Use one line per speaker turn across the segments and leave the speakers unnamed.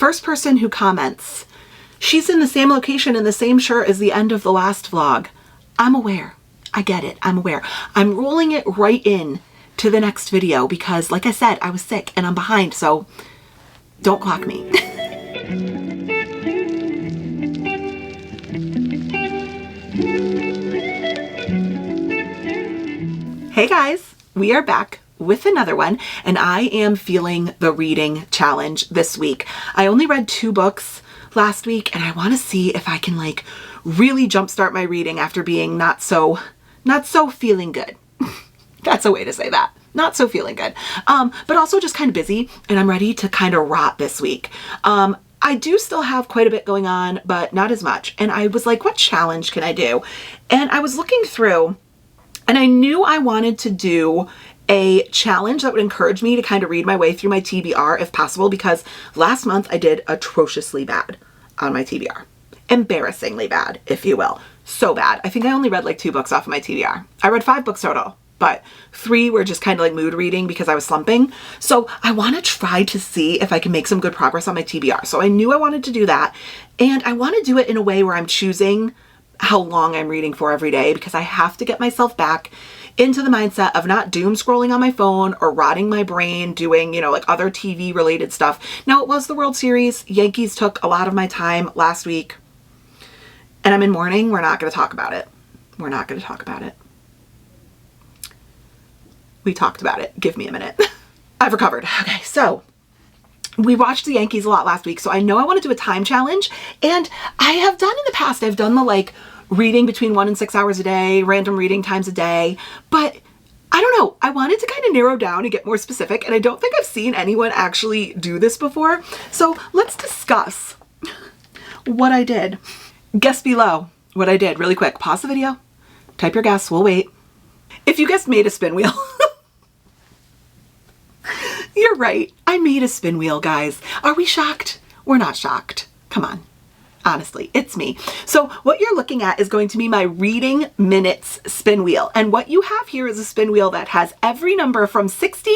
first person who comments, she's in the same location in the same shirt as the end of the last vlog. I'm aware. I get it. I'm aware. I'm rolling it right in to the next video because, like I said, I was sick and I'm behind, so don't clock me. Hey guys, we are back with another one, and I am feeling the reading challenge this week. I only read 2 books last week, and I want to see if I can like really jumpstart my reading after being not so feeling good. That's a way to say that. Not so feeling good. But also just kind of busy, and I'm ready to kind of rot this week. I do still have quite a bit going on, but not as much. And I was like, what challenge can I do? And I was looking through, and I knew I wanted to do a challenge that would encourage me to kind of read my way through my TBR if possible, because last month I did atrociously bad on my TBR. Embarrassingly bad, if you will. So bad. I think I only read like 2 books off of my TBR. I read 5 books total, but 3 were just kind of like mood reading because I was slumping. So I want to try to see if I can make some good progress on my TBR. So I knew I wanted to do that, and I want to do it in a way where I'm choosing how long I'm reading for every day, because I have to get myself back into the mindset of not doom scrolling on my phone or rotting my brain doing, like other TV related stuff. Now, it was the World Series. Yankees took a lot of my time last week, and I'm in mourning. We're not going to talk about it. We're not going to talk about it. We talked about it. Give me a minute. I've recovered. Okay, so we watched the Yankees a lot last week, so I know I want to do a time challenge, and I have done in the past, I've done the like reading between 1 and 6 hours a day, random reading times a day, but I don't know. I wanted to kind of narrow down and get more specific, and I don't think I've seen anyone actually do this before. So let's discuss what I did. Guess below what I did really quick. Pause the video, type your guess, we'll wait. If you guessed made a spin wheel, you're right. I made a spin wheel, guys. Are we shocked? We're not shocked. Come on. Honestly, it's me. So what you're looking at is going to be my reading minutes spin wheel. And what you have here is a spin wheel that has every number from 60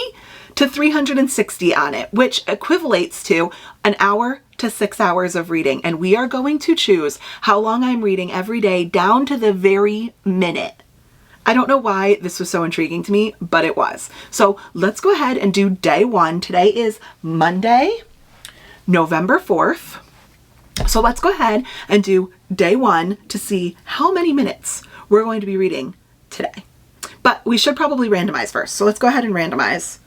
to 360 on it, which equivalates to an hour to 6 hours of reading. And we are going to choose how long I'm reading every day down to the very minute. I don't know why this was so intriguing to me, but it was. So let's go ahead and do day 1. Today is Monday, November 4th. So let's go ahead and do day 1 to see how many minutes we're going to be reading today. But we should probably randomize first. So let's go ahead and randomize.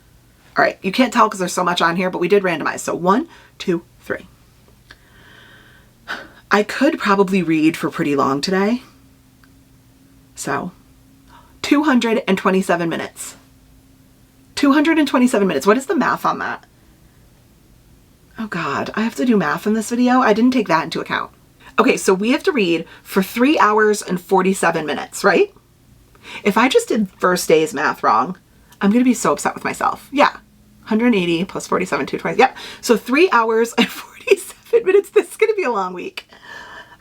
All right, you can't tell because there's so much on here, but we did randomize. So 1, 2, 3. I could probably read for pretty long today. So 227 minutes. 227 minutes. What is the math on that? Oh God, I have to do math in this video. I didn't take that into account. Okay, so we have to read for 3 hours and 47 minutes, right? If I just did first day's math wrong, I'm gonna be so upset with myself. Yeah, 180 plus 47, 220, yeah. So 3 hours and 47 minutes. This is gonna be a long week.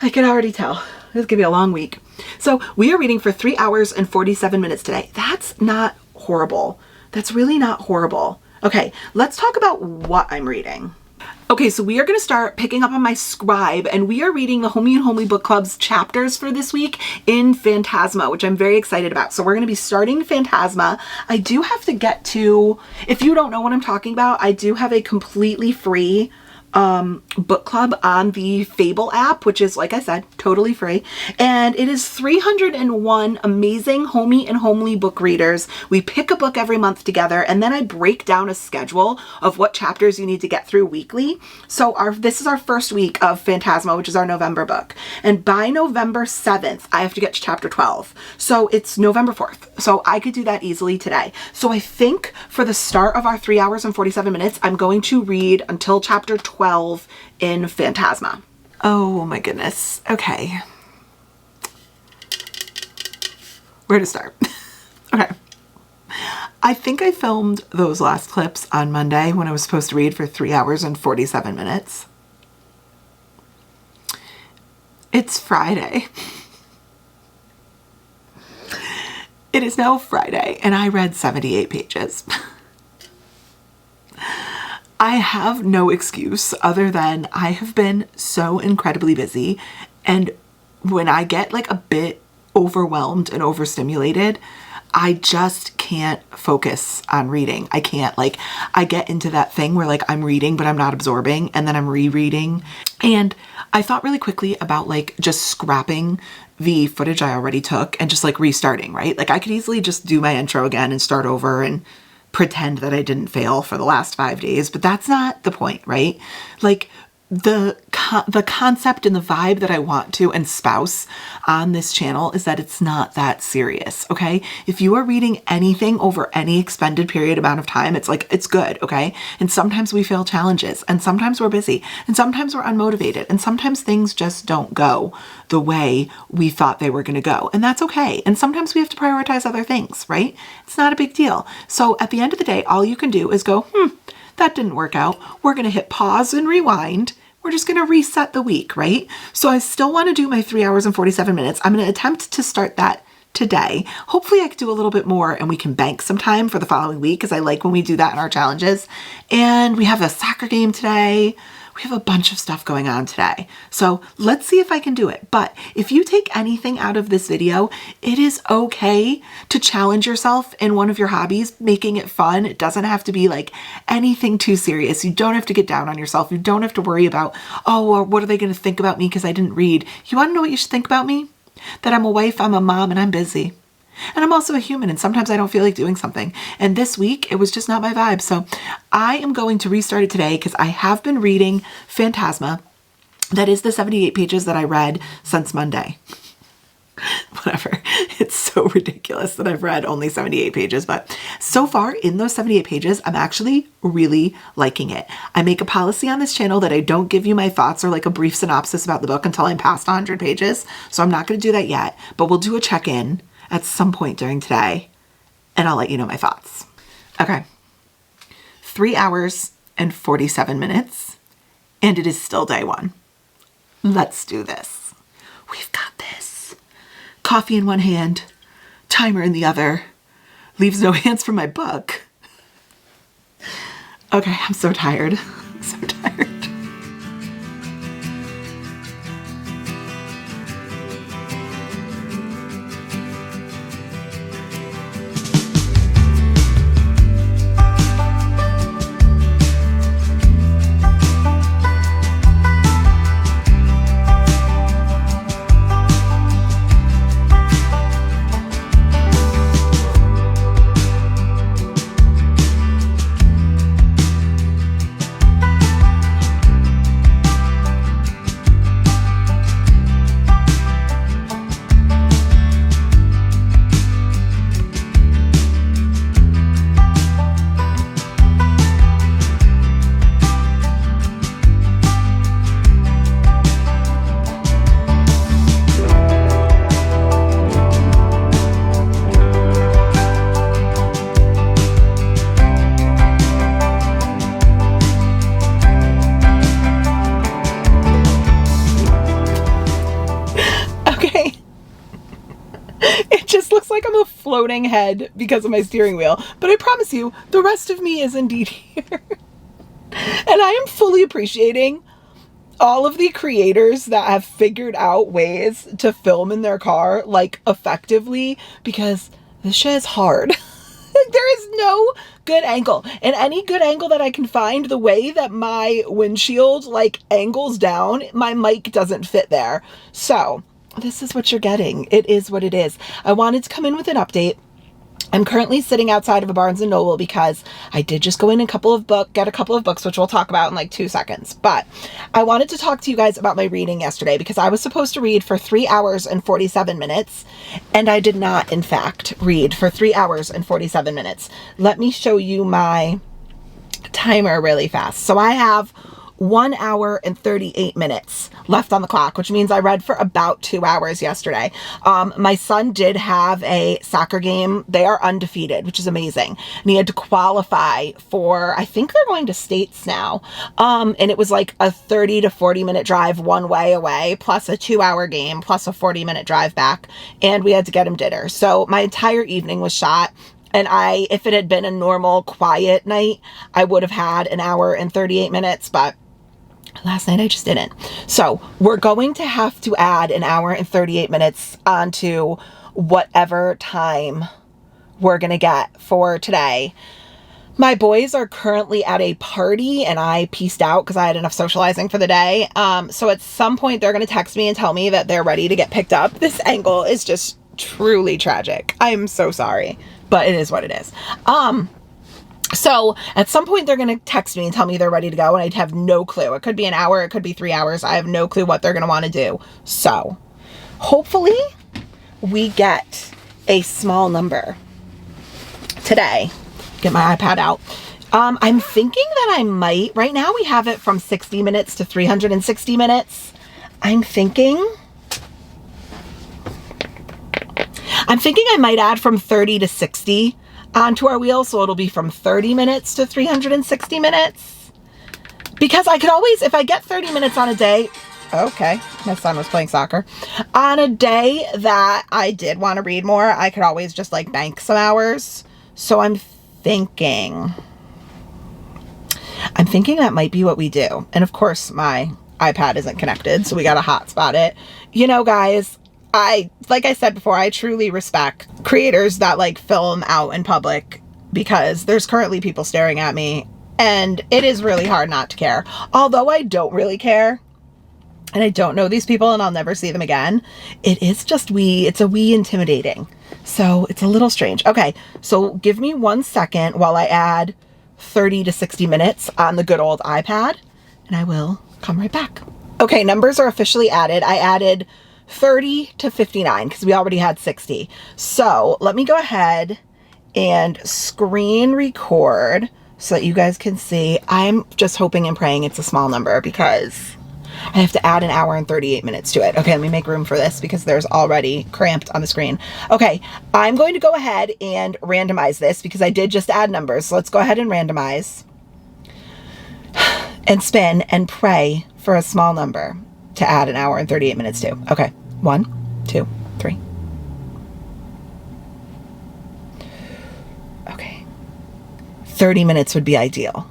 I can already tell. This is gonna be a long week. So we are reading for 3 hours and 47 minutes today. That's not horrible. That's really not horrible. Okay, let's talk about what I'm reading. Okay, so we are going to start picking up on my scribe, and we are reading the Homey and Homely Book Club's chapters for this week in Fantasma, which I'm very excited about. So we're going to be starting Fantasma. I do have to get to, if you don't know what I'm talking about, I do have a completely free book club on the Fable app, which is, like I said, totally free. And it is 301 amazing Homey and Homely book readers. We pick a book every month together, and then I break down a schedule of what chapters you need to get through weekly. So this is our first week of Fantasma, which is our November book. And by November 7th, I have to get to chapter 12. So it's November 4th. So I could do that easily today. So I think for the start of our 3 hours and 47 minutes, I'm going to read until chapter 12 in Fantasma. Oh my goodness. Okay. Where to start? Okay. I think I filmed those last clips on Monday when I was supposed to read for 3 hours and 47 minutes. It's Friday. It is now Friday, and I read 78 pages. I have no excuse other than I have been so incredibly busy, and when I get like a bit overwhelmed and overstimulated, I just can't focus on reading. I can't, like, I get into that thing where like I'm reading but I'm not absorbing, and then I'm rereading. And I thought really quickly about like just scrapping the footage I already took and just like restarting, right? Like I could easily just do my intro again and start over and pretend that I didn't fail for the last 5 days, but that's not the point, right? Like the concept and the vibe that I want to espouse on this channel is that it's not that serious, okay? If you are reading anything over any expended period amount of time, it's like, it's good, okay? And sometimes we fail challenges, and sometimes we're busy, and sometimes we're unmotivated, and sometimes things just don't go the way we thought they were gonna go, and that's okay. And sometimes we have to prioritize other things, right? It's not a big deal. So at the end of the day, all you can do is go, that didn't work out. We're going to hit pause and rewind. We're just going to reset the week, right? So I still want to do my 3 hours and 47 minutes. I'm going to attempt to start that today. Hopefully I could do a little bit more and we can bank some time for the following week, because I like when we do that in our challenges. And we have a soccer game today. We have a bunch of stuff going on today. So let's see if I can do it. But if you take anything out of this video, it is okay to challenge yourself in one of your hobbies, making it fun. It doesn't have to be like anything too serious. You don't have to get down on yourself. You don't have to worry about, oh, well, what are they going to think about me because I didn't read? You want to know what you should think about me? That I'm a wife, I'm a mom, and I'm busy. And I'm also a human, and sometimes I don't feel like doing something. And this week, it was just not my vibe. So I am going to restart it today because I have been reading Fantasma. That is the 78 pages that I read since Monday. Whatever. It's so ridiculous that I've read only 78 pages. But so far in those 78 pages, I'm actually really liking it. I make a policy on this channel that I don't give you my thoughts or like a brief synopsis about the book until I'm past 100 pages. So I'm not going to do that yet. But we'll do a check-in at some point during today, and I'll let you know my thoughts. Okay, 3 hours and 47 minutes, and it is still day one. Let's do this. We've got this. Coffee in one hand, timer in the other, leaves no hands from my book. Okay, I'm so tired. I'm so tired. Like I'm a floating head because of my steering wheel, but I promise you the rest of me is indeed here. And I am fully appreciating all of the creators that have figured out ways to film in their car like effectively, because this shit is hard. There is no good angle, and any good angle that I can find, the way that my windshield like angles down, my mic doesn't fit there. So this is what you're getting. It is what it is. I wanted to come in with an update. I'm currently sitting outside of a Barnes & Noble because I did just go in get a couple of books, which we'll talk about in like 2 seconds. But I wanted to talk to you guys about my reading yesterday because I was supposed to read for 3 hours and 47 minutes, and I did not, in fact, read for 3 hours and 47 minutes. Let me show you my timer really fast. So I have 1 hour and 38 minutes left on the clock, which means I read for about 2 hours yesterday. My son did have a soccer game. They are undefeated, which is amazing. And he had to qualify for, I think they're going to states now. And it was like a 30 to 40 minute drive one way away, plus a 2-hour game, plus a 40-minute drive back. And we had to get him dinner. So my entire evening was shot. And if it had been a normal quiet night, I would have had an hour and 38 minutes, but last night I just didn't. So we're going to have to add an hour and 38 minutes onto whatever time we're going to get for today. My boys are currently at a party and I peaced out because I had enough socializing for the day. So at some point they're going to text me and tell me that they're ready to get picked up. This angle is just truly tragic. I'm so sorry, but it is what it is. So at some point they're going to text me and tell me they're ready to go and I'd have no clue. It could be an hour. It could be 3 hours. I have no clue what they're going to want to do. So hopefully we get a small number today. Get my iPad out. I'm thinking that I might, right now we have it from 60 minutes to 360 minutes. I'm thinking I might add from 30 to 60 onto our wheel. So it'll be from 30 minutes to 360 minutes. Because I could always, if I get 30 minutes on a day, okay, my son was playing soccer. On a day that I did want to read more, I could always just like bank some hours. So I'm thinking that might be what we do. And of course my iPad isn't connected, so we got to hotspot it. You know, guys, like I said before, I truly respect creators that like film out in public because there's currently people staring at me and it is really hard not to care. Although I don't really care and I don't know these people and I'll never see them again. It is just it's a wee intimidating. So it's a little strange. Okay, so give me 1 second while I add 30 to 60 minutes on the good old iPad and I will come right back. Okay, numbers are officially added. I added 30 to 59 because we already had 60. So let me go ahead and screen record so that you guys can see. I'm just hoping and praying it's a small number because I have to add an hour and 38 minutes to it. Okay, let me make room for this because there's already cramped on the screen. Okay, I'm going to go ahead and randomize this because I did just add numbers. So let's go ahead and randomize and spin and pray for a small number to add an hour and 38 minutes to. Okay, 1, 2, 3. Okay, 30 minutes would be ideal.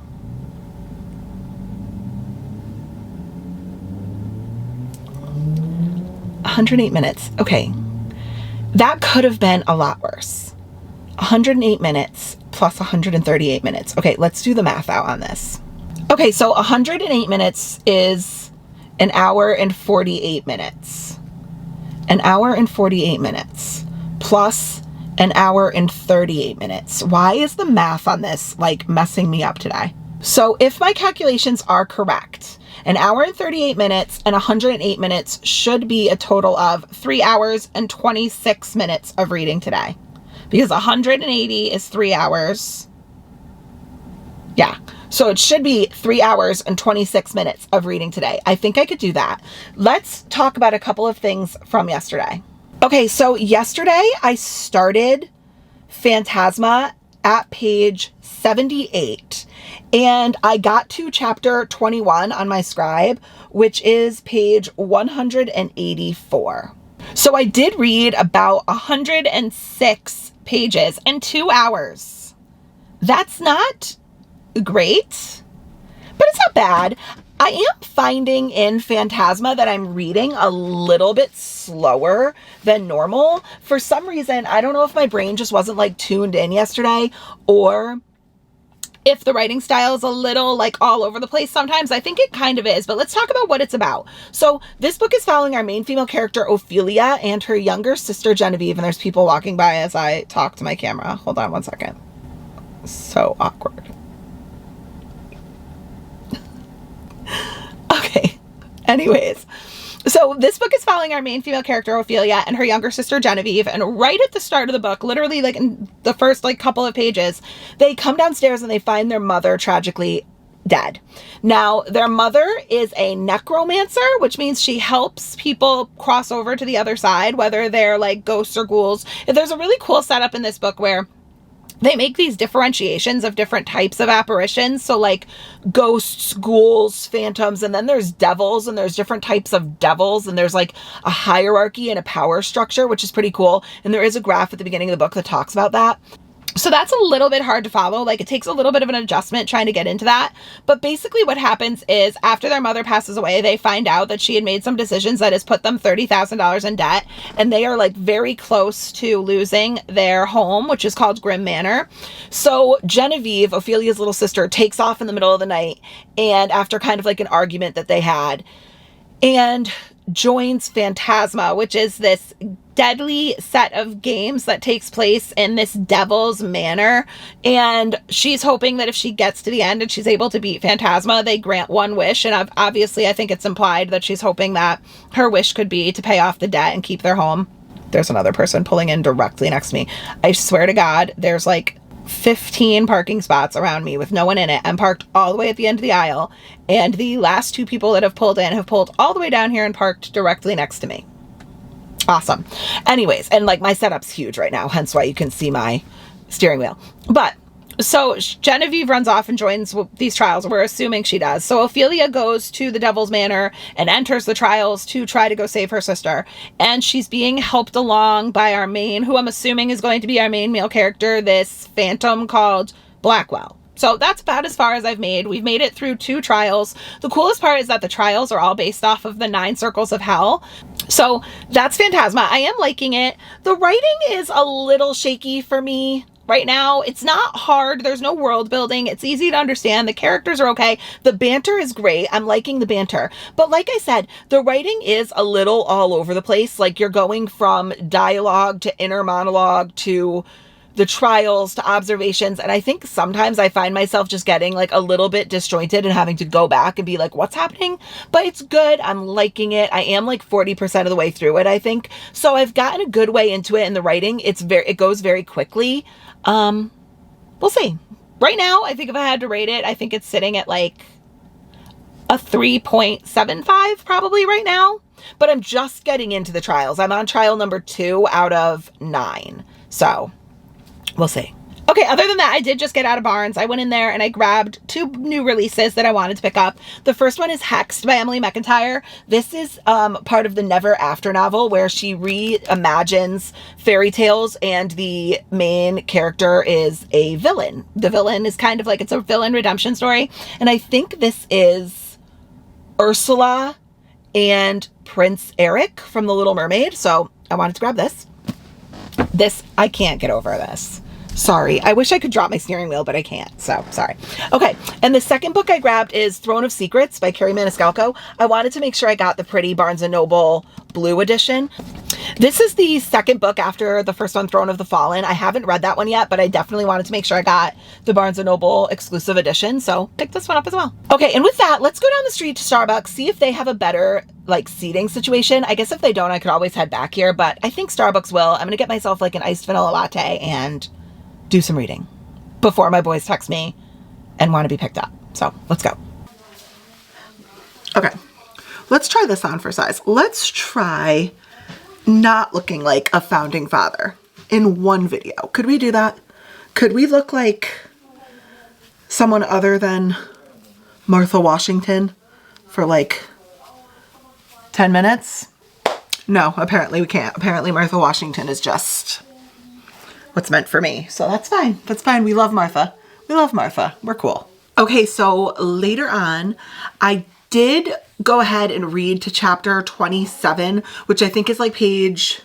108 minutes. Okay, that could have been a lot worse. 108 minutes plus 138 minutes. Okay, let's do the math out on this. Okay, so 108 minutes is an hour and 48 minutes. An hour and 48 minutes plus an hour and 38 minutes. Why is the math on this like messing me up today? So if my calculations are correct, an hour and 38 minutes and 108 minutes should be a total of 3 hours and 26 minutes of reading today. Because 180 is 3 hours. Yeah. So it should be 3 hours and 26 minutes of reading today. I think I could do that. Let's talk about a couple of things from yesterday. Okay, so yesterday I started Fantasma at page 78 and I got to chapter 21 on my scribe, which is page 184. So I did read about 106 pages in 2 hours. That's not great, but it's not bad. I am finding in Fantasma that I'm reading a little bit slower than normal. For some reason, I don't know if my brain just wasn't like tuned in yesterday or if the writing style is a little like all over the place sometimes. I think it kind of is, but let's talk about what it's about. So this book is following our main female character, Ophelia, and her younger sister, Genevieve. And there's people walking by as I talk to my camera. Hold on 1 second. So awkward. Okay. Anyways, so this book is following our main female character, Ophelia, and her younger sister, Genevieve. And right at the start of the book, literally like in the first like couple of pages, they come downstairs and they find their mother tragically dead. Now, their mother is a necromancer, which means she helps people cross over to the other side, whether they're like ghosts or ghouls. There's a really cool setup in this book where they make these differentiations of different types of apparitions. So like ghosts, ghouls, phantoms, and then there's devils, and there's different types of devils, and there's like a hierarchy and a power structure, which is pretty cool. And there is a graph at the beginning of the book that talks about that. So that's a little bit hard to follow. Like, it takes a little bit of an adjustment trying to get into that. But basically what happens is after their mother passes away, they find out that she had made some decisions that has put them $30,000 in debt. And they are like very close to losing their home, which is called Grim Manor. So Genevieve, Ophelia's little sister, takes off in the middle of the night, and after kind of like an argument that they had, and joins Fantasma, which is this deadly set of games that takes place in this devil's manor. And she's hoping that if she gets to the end and she's able to beat Fantasma, they grant one wish. And obviously I think it's implied that she's hoping that her wish could be to pay off the debt and keep their home. There's another person pulling in directly next to me. I swear to God, there's like 15 parking spots around me with no one in it. I'm parked all the way at the end of the aisle, and the last two people that have pulled in have pulled all the way down here and parked directly next to me. Awesome. Anyways, and like my setup's huge right now, hence why you can see my steering wheel. But so Genevieve runs off and joins these trials. We're assuming she does. So Ophelia goes to the Devil's Manor and enters the trials to try to go save her sister. And she's being helped along by our main, who I'm assuming is going to be our main male character, this phantom called Blackwell. So that's about as far as I've made. We've made it through 2 trials. The coolest part is that the trials are all based off of the 9 circles of hell. So that's Fantasma. I am liking it. The writing is a little shaky for me right now. It's not hard. There's no world building. It's easy to understand. The characters are okay. The banter is great. I'm liking the banter. But like I said, the writing is a little all over the place. Like, you're going from dialogue to inner monologue to the trials to observations. And I think sometimes I find myself just getting like a little bit disjointed and having to go back and be like, what's happening? But it's good. I'm liking it. I am like 40% of the way through it, I think. So I've gotten a good way into it in the writing. It goes very quickly. We'll see. Right now, I think if I had to rate it, I think it's sitting at like a 3.75 probably right now. But I'm just getting into the trials. I'm on trial number 2 out of 9. So we'll see. Okay, other than that, I did just get out of Barnes. I went in there and I grabbed 2 new releases that I wanted to pick up. The first one is Hexed by Emily McIntyre. This is part of the Never After novel, where she reimagines fairy tales and the main character is a villain. The villain is kind of like, it's a villain redemption story. And I think this is Ursula and Prince Eric from The Little Mermaid. So I wanted to grab this. I can't get over this. Sorry. I wish I could drop my steering wheel, but I can't. So, sorry. Okay. And the second book I grabbed is Throne of Secrets by Carrie Maniscalco. I wanted to make sure I got the pretty Barnes & Noble blue edition. This is the second book after the first one, Throne of the Fallen. I haven't read that one yet, but I definitely wanted to make sure I got the Barnes & Noble exclusive edition. So pick this one up as well. Okay. And with that, let's go down the street to Starbucks, see if they have a better like seating situation. I guess if they don't, I could always head back here, but I think Starbucks will. I'm going to get myself like an iced vanilla latte and do some reading before my boys text me and want to be picked up. So let's go. Okay. Let's try this on for size. Let's try not looking like a founding father in one video. Could we do that? Could we look like someone other than Martha Washington for like 10 minutes? No, apparently we can't. Apparently Martha Washington is just what's meant for me. So that's fine. That's fine. We love Martha. We love Martha. We're cool. Okay, so later on, I did go ahead and read to chapter 27, which I think is like page,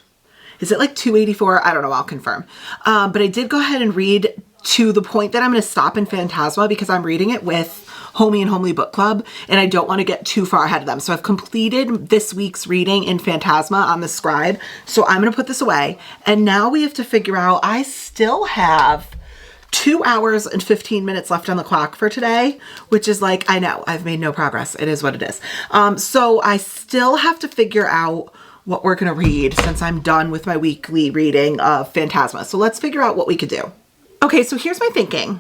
is it like 284? I don't know. I'll confirm. But I did go ahead and read to the point that I'm going to stop in Fantasma because I'm reading it with Homie and Homely Book Club, and I don't want to get too far ahead of them. So I've completed this week's reading in Fantasma on the Scribe. So I'm going to put this away. And now we have to figure out, I still have 2 hours and 15 minutes left on the clock for today, which is like, I know I've made no progress. It is what it is. So I still have to figure out what we're going to read since I'm done with my weekly reading of Fantasma. So let's figure out what we could do. Okay, so here's my thinking.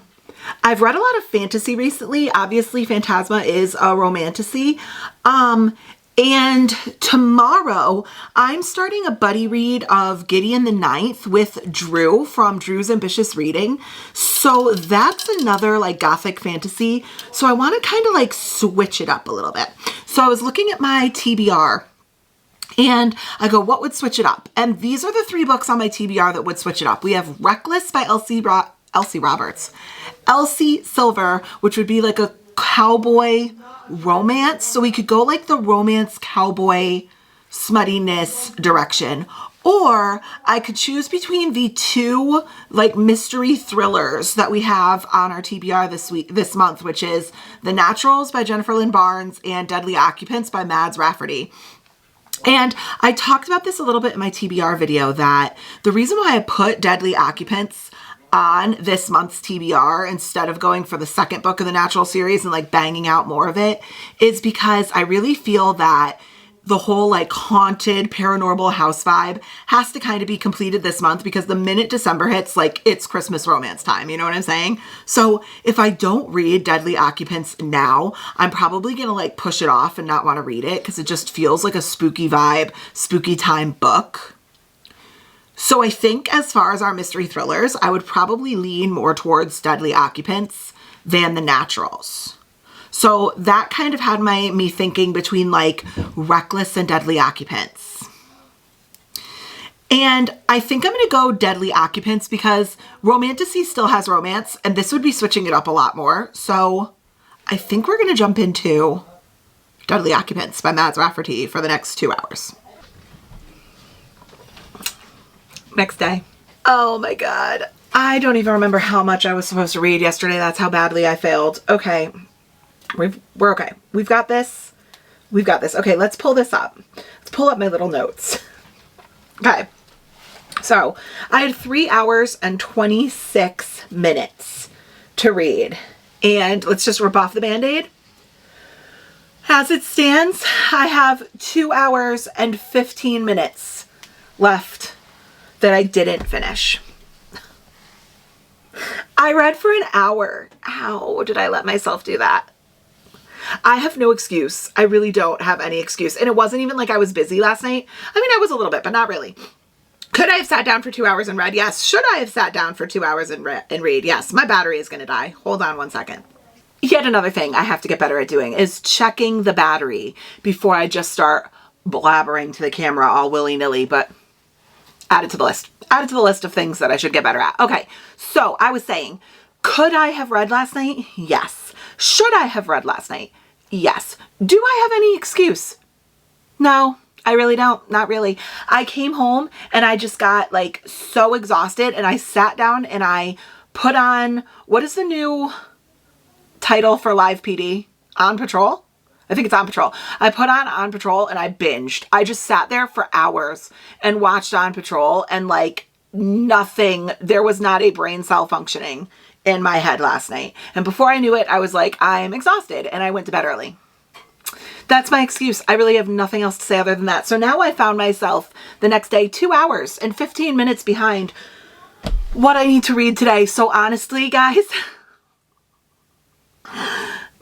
I've read a lot of fantasy recently. Obviously, Fantasma is a romantasy. And tomorrow, I'm starting a buddy read of Gideon the Ninth with Drew from Drew's Ambitious Reading. So that's another like gothic fantasy. So I want to kind of like switch it up a little bit. So I was looking at my TBR and I go, what would switch it up? And these are the 3 books on my TBR that would switch it up. We have Reckless by Elsie Elsie Roberts. Elsie Silver, which would be like a cowboy romance. So we could go like the romance cowboy smuttiness direction. Or I could choose between the two like mystery thrillers that we have on our TBR this month, which is The Naturals by Jennifer Lynn Barnes and Deadly Occupants by Mads Rafferty. And I talked about this a little bit in my TBR video, that the reason why I put Deadly Occupants on this month's TBR instead of going for the second book of the Natural series and like banging out more of it is because I really feel that the whole like haunted paranormal house vibe has to kind of be completed this month, because the minute December hits, like it's Christmas romance time. You know what I'm saying? So if I don't read Deadly Occupants now, I'm probably going to like push it off and not want to read it because it just feels like a spooky vibe, spooky time book. So I think as far as our mystery thrillers, I would probably lean more towards Deadly Occupants than The Naturals. So that kind of had me thinking between like Reckless and Deadly Occupants. And I think I'm going to go Deadly Occupants because Romantasy still has romance, and this would be switching it up a lot more. So I think we're going to jump into Deadly Occupants by Mads Rafferty for the next 2 hours. Next day. Oh my God. I don't even remember how much I was supposed to read yesterday. That's how badly I failed. Okay. We're okay. We've got this. We've got this. Okay, let's pull this up. Let's pull up my little notes. Okay. So I had 3 hours and 26 minutes to read. And let's just rip off the Band-Aid. As it stands, I have 2 hours and 15 minutes left that I didn't finish. I read for an hour. How did I let myself do that? I have no excuse. I really don't have any excuse. And it wasn't even like I was busy last night. I mean, I was a little bit, but not really. Could I have sat down for 2 hours and read? Yes. Should I have sat down for 2 hours and read? Yes. My battery is going to die. Hold on 1 second. Yet another thing I have to get better at doing is checking the battery before I just start blabbering to the camera all willy-nilly, but add it to the list. Add it to the list of things that I should get better at. Okay. So I was saying, could I have read last night? Yes. Should I have read last night? Yes. Do I have any excuse? No, I really don't. Not really. I came home and I just got like so exhausted, and I sat down and I put on, what is the new title for Live PD? On Patrol? I think it's On Patrol. I put on Patrol and I binged. I just sat there for hours and watched On Patrol, and like nothing, there was not a brain cell functioning in my head last night. And before I knew it, I was like, I'm exhausted, and I went to bed early. That's my excuse. I really have nothing else to say other than that. So now I found myself the next day 2 hours and 15 minutes behind what I need to read today. So honestly, guys,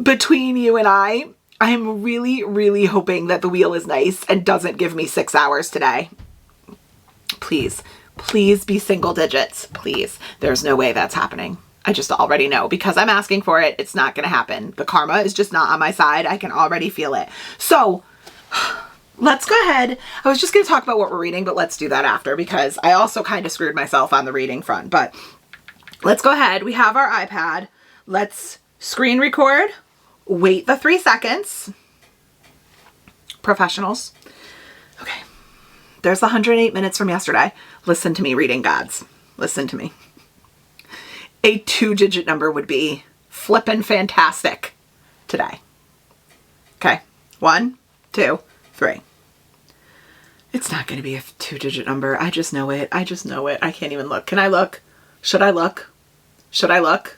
between you and I am really, really hoping that the wheel is nice and doesn't give me 6 hours today. Please, please be single digits. Please. There's no way that's happening. I just already know, because I'm asking for it. It's not going to happen. The karma is just not on my side. I can already feel it. So let's go ahead. I was just going to talk about what we're reading, but let's do that after, because I also kind of screwed myself on the reading front. But let's go ahead. We have our iPad. Let's screen record. Wait the 3 seconds. Professionals. Okay. There's the 108 minutes from yesterday. Listen to me, reading gods. Listen to me. A 2-digit number would be flippin' fantastic today. Okay. 1, 2, 3. It's not going to be a 2-digit number. I just know it. I just know it. I can't even look. Can I look? Should I look? Should I look?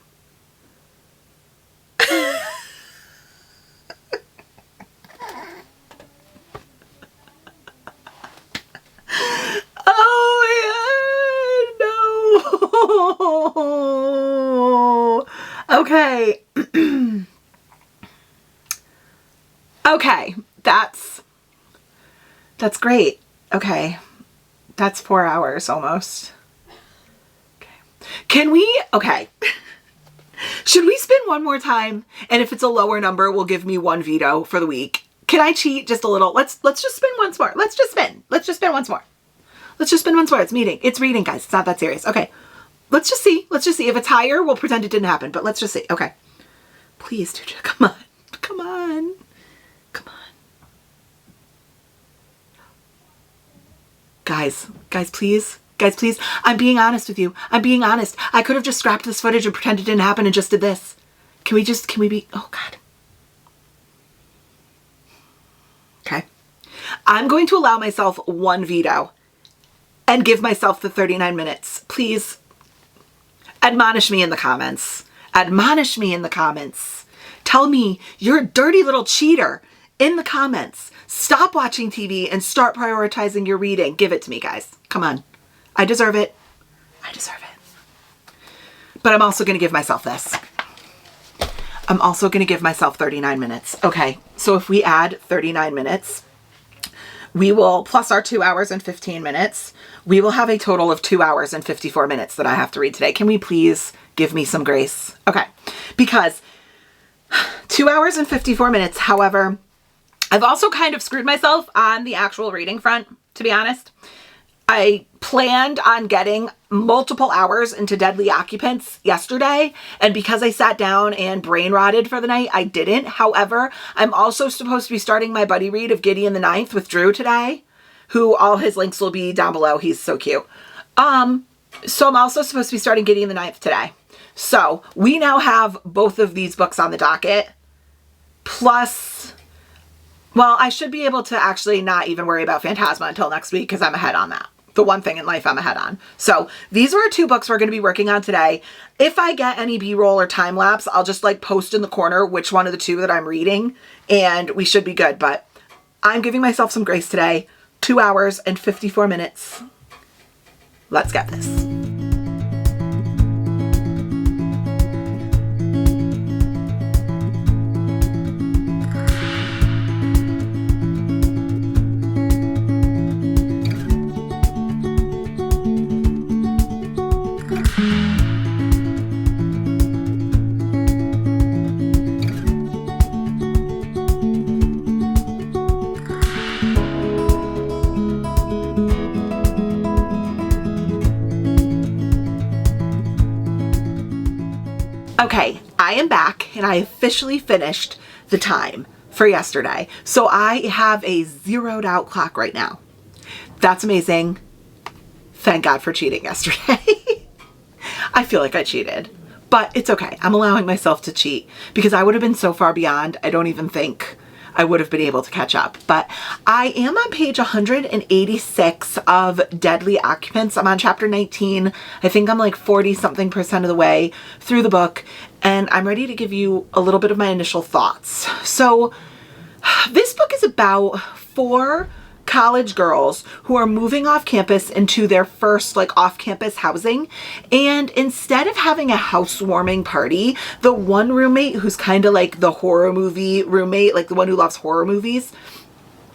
Oh, no. Okay. Okay. That's great. Okay. That's 4 hours almost. Okay. Can we, okay. Should we spin one more time? And if it's a lower number, we'll give me 1 veto for the week. Can I cheat just a little? Let's just spin once more. Let's just spin. Let's just spin once more. Let's just spin once more. It's reading, guys. It's not that serious. Okay. Let's just see. Let's just see. If it's higher, we'll pretend it didn't happen, but let's just see. Okay. Please, dude, come on. Come on. Come on. Guys, please. Guys, please. I'm being honest with you. I'm being honest. I could have just scrapped this footage and pretended it didn't happen and just did this. Can we be, oh God. Okay. I'm going to allow myself one veto and give myself the 39 minutes. Please admonish me in the comments. Admonish me in the comments. Tell me you're a dirty little cheater in the comments. Stop watching TV and start prioritizing your reading. Give it to me, guys. Come on. I deserve it. I deserve it. But I'm also going to give myself this. I'm also going to give myself 39 minutes. Okay, so if we add 39 minutes, we will, plus our 2 hours and 15 minutes, we will have a total of 2 hours and 54 minutes that I have to read today. Can we please give me some grace? Okay, because 2 hours and 54 minutes, however, I've also kind of screwed myself on the actual reading front, to be honest. I planned on getting multiple hours into Deadly Occupants yesterday, and because I sat down and brain rotted for the night, I didn't. However, I'm also supposed to be starting my buddy read of Gideon the Ninth with Drew today, who all his links will be down below. He's so cute. So I'm also supposed to be starting Gideon the Ninth today. So we now have both of these books on the docket, plus, well, I should be able to actually not even worry about Fantasma until next week because I'm ahead on that. The one thing in life I'm ahead on. So these are 2 books we're going to be working on today. If I get any B-roll or time lapse, I'll just like post in the corner which one of the 2 that I'm reading, and we should be good. But I'm giving myself some grace today. 2 hours and 54 minutes. Let's get this. Okay, I am back and I officially finished the time for yesterday. So I have a zeroed out clock right now. That's amazing. Thank God for cheating yesterday. I feel like I cheated, but it's okay. I'm allowing myself to cheat because I would have been so far beyond, I don't even think I would have been able to catch up. But I am on page 186 of Deadly Occupants. I'm on chapter 19. I think I'm like 40-something% of the way through the book, and I'm ready to give you a little bit of my initial thoughts. So this book is about 4 college girls who are moving off campus into their first like off-campus housing, and instead of having a housewarming party, the one roommate who's kind of like the horror movie roommate, like the one who loves horror movies,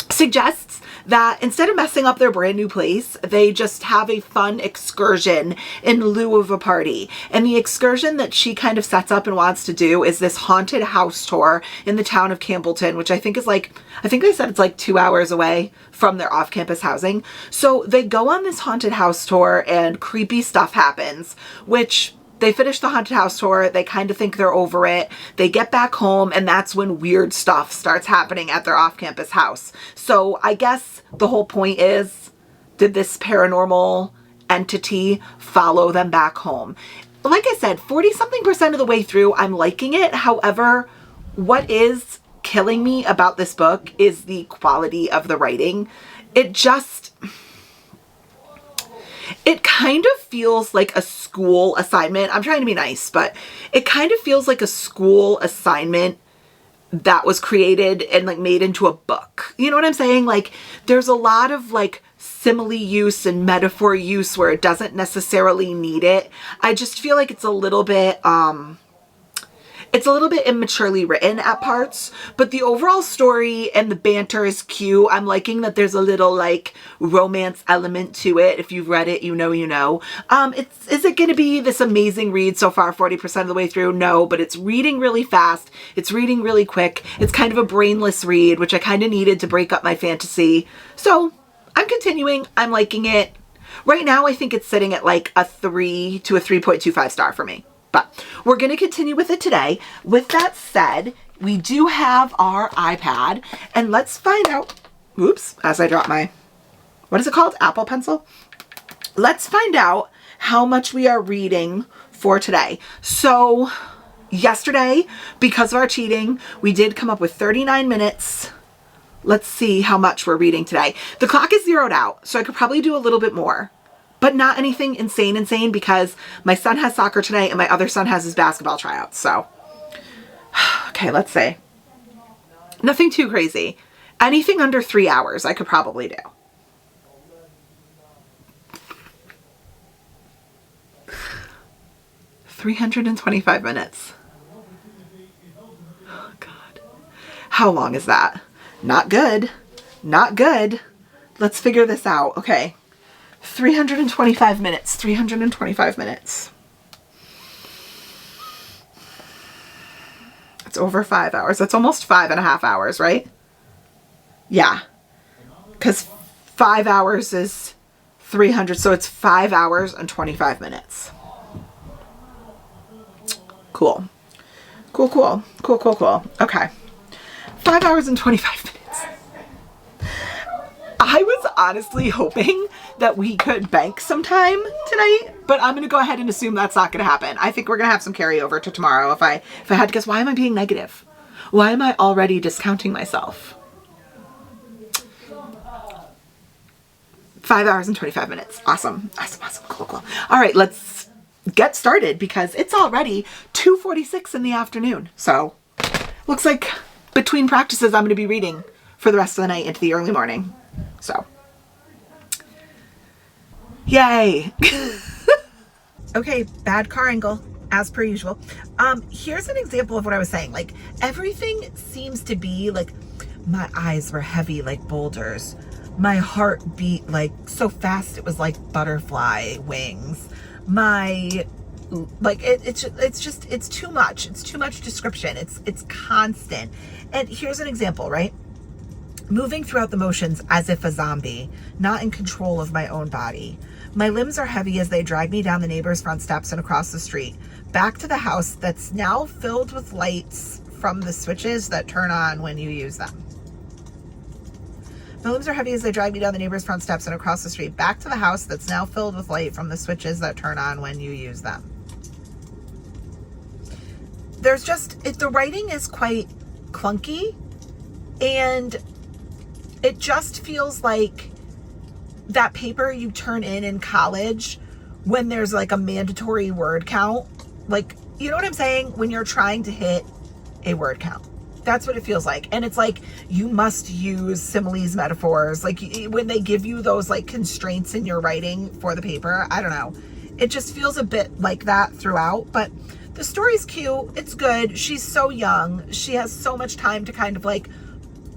suggests that instead of messing up their brand new place, they just have a fun excursion in lieu of a party. And the excursion that she kind of sets up and wants to do is this haunted house tour in the town of Campbellton, which I think is like, I think they said it's like 2 hours away from their off-campus housing. So they go on this haunted house tour and creepy stuff happens, which they finish the haunted house tour. They kind of think they're over it. They get back home, and that's when weird stuff starts happening at their off-campus house. So I guess the whole point is, did this paranormal entity follow them back home? Like I said, 40-something% of the way through, I'm liking it. However, what is killing me about this book is the quality of the writing. It kind of feels like a school assignment. I'm trying to be nice, but it kind of feels like a school assignment that was created and like made into a book. You know what I'm saying? Like there's a lot of like simile use and metaphor use where it doesn't necessarily need it. I just feel like it's a little bit immaturely written at parts, but the overall story and the banter is cute. I'm liking that there's a little like romance element to it. If you've read it, you know. Is it going to be this amazing read so far 40% of the way through? No, but it's reading really fast. It's reading really quick. It's kind of a brainless read, which I kind of needed to break up my fantasy. So I'm continuing. I'm liking it. Right now, I think it's sitting at like a 3 to a 3.25 star for me. But we're going to continue with it today. With that said, we do have our iPad. And let's find out... Oops, as I drop my... What is it called? Apple Pencil? Let's find out how much we are reading for today. So yesterday, because of our cheating, we did come up with 39 minutes. Let's see how much we're reading today. The clock is zeroed out, so I could probably do a little bit more, but not anything insane because my son has soccer today and my other son has his basketball tryouts. So, okay, let's see. Nothing too crazy. Anything under 3 hours I could probably do. $325 minutes. Oh, God. How long is that? Not good. Not good. Let's figure this out. Okay. 325 minutes. 325 minutes. It's over 5 hours. That's almost 5.5 hours, right? Yeah. Because 5 hours is 300. So it's 5 hours and 25 minutes. Cool. Cool, cool. Cool, cool, cool. Okay. 5 hours and 25 minutes. I was honestly hoping that we could bank some time tonight, but I'm going to go ahead and assume that's not going to happen. I think we're going to have some carryover to tomorrow if I had to guess. Why am I being negative? Why am I already discounting myself? 5 hours and 25 minutes. Awesome. Awesome, awesome. Cool, cool. All right, let's get started because it's already 2:46 in the afternoon. So looks like between practices, I'm going to be reading for the rest of the night into the early morning. So, yay. Okay, bad car angle as per usual. Here's an example of what I was saying. Like everything seems to be like my eyes were heavy like boulders. My heart beat like so fast it was like butterfly wings. My like it's too much. It's too much description. It's constant. And here's an example, right? Moving throughout the motions as if a zombie, not in control of my own body. My limbs are heavy as they drag me down the neighbor's front steps and across the street, back to the house that's now filled with lights from the switches that turn on when you use them. My limbs are heavy as they drag me down the neighbor's front steps and across the street, back to the house that's now filled with light from the switches that turn on when you use them. There's just, the writing is quite clunky, and it just feels like that paper you turn in college when there's like a mandatory word count. Like, you know what I'm saying? When you're trying to hit a word count. That's what it feels like. And it's like, you must use similes, metaphors. Like when they give you those like constraints in your writing for the paper, I don't know. It just feels a bit like that throughout, but the story's cute. It's good. She's so young. She has so much time to kind of like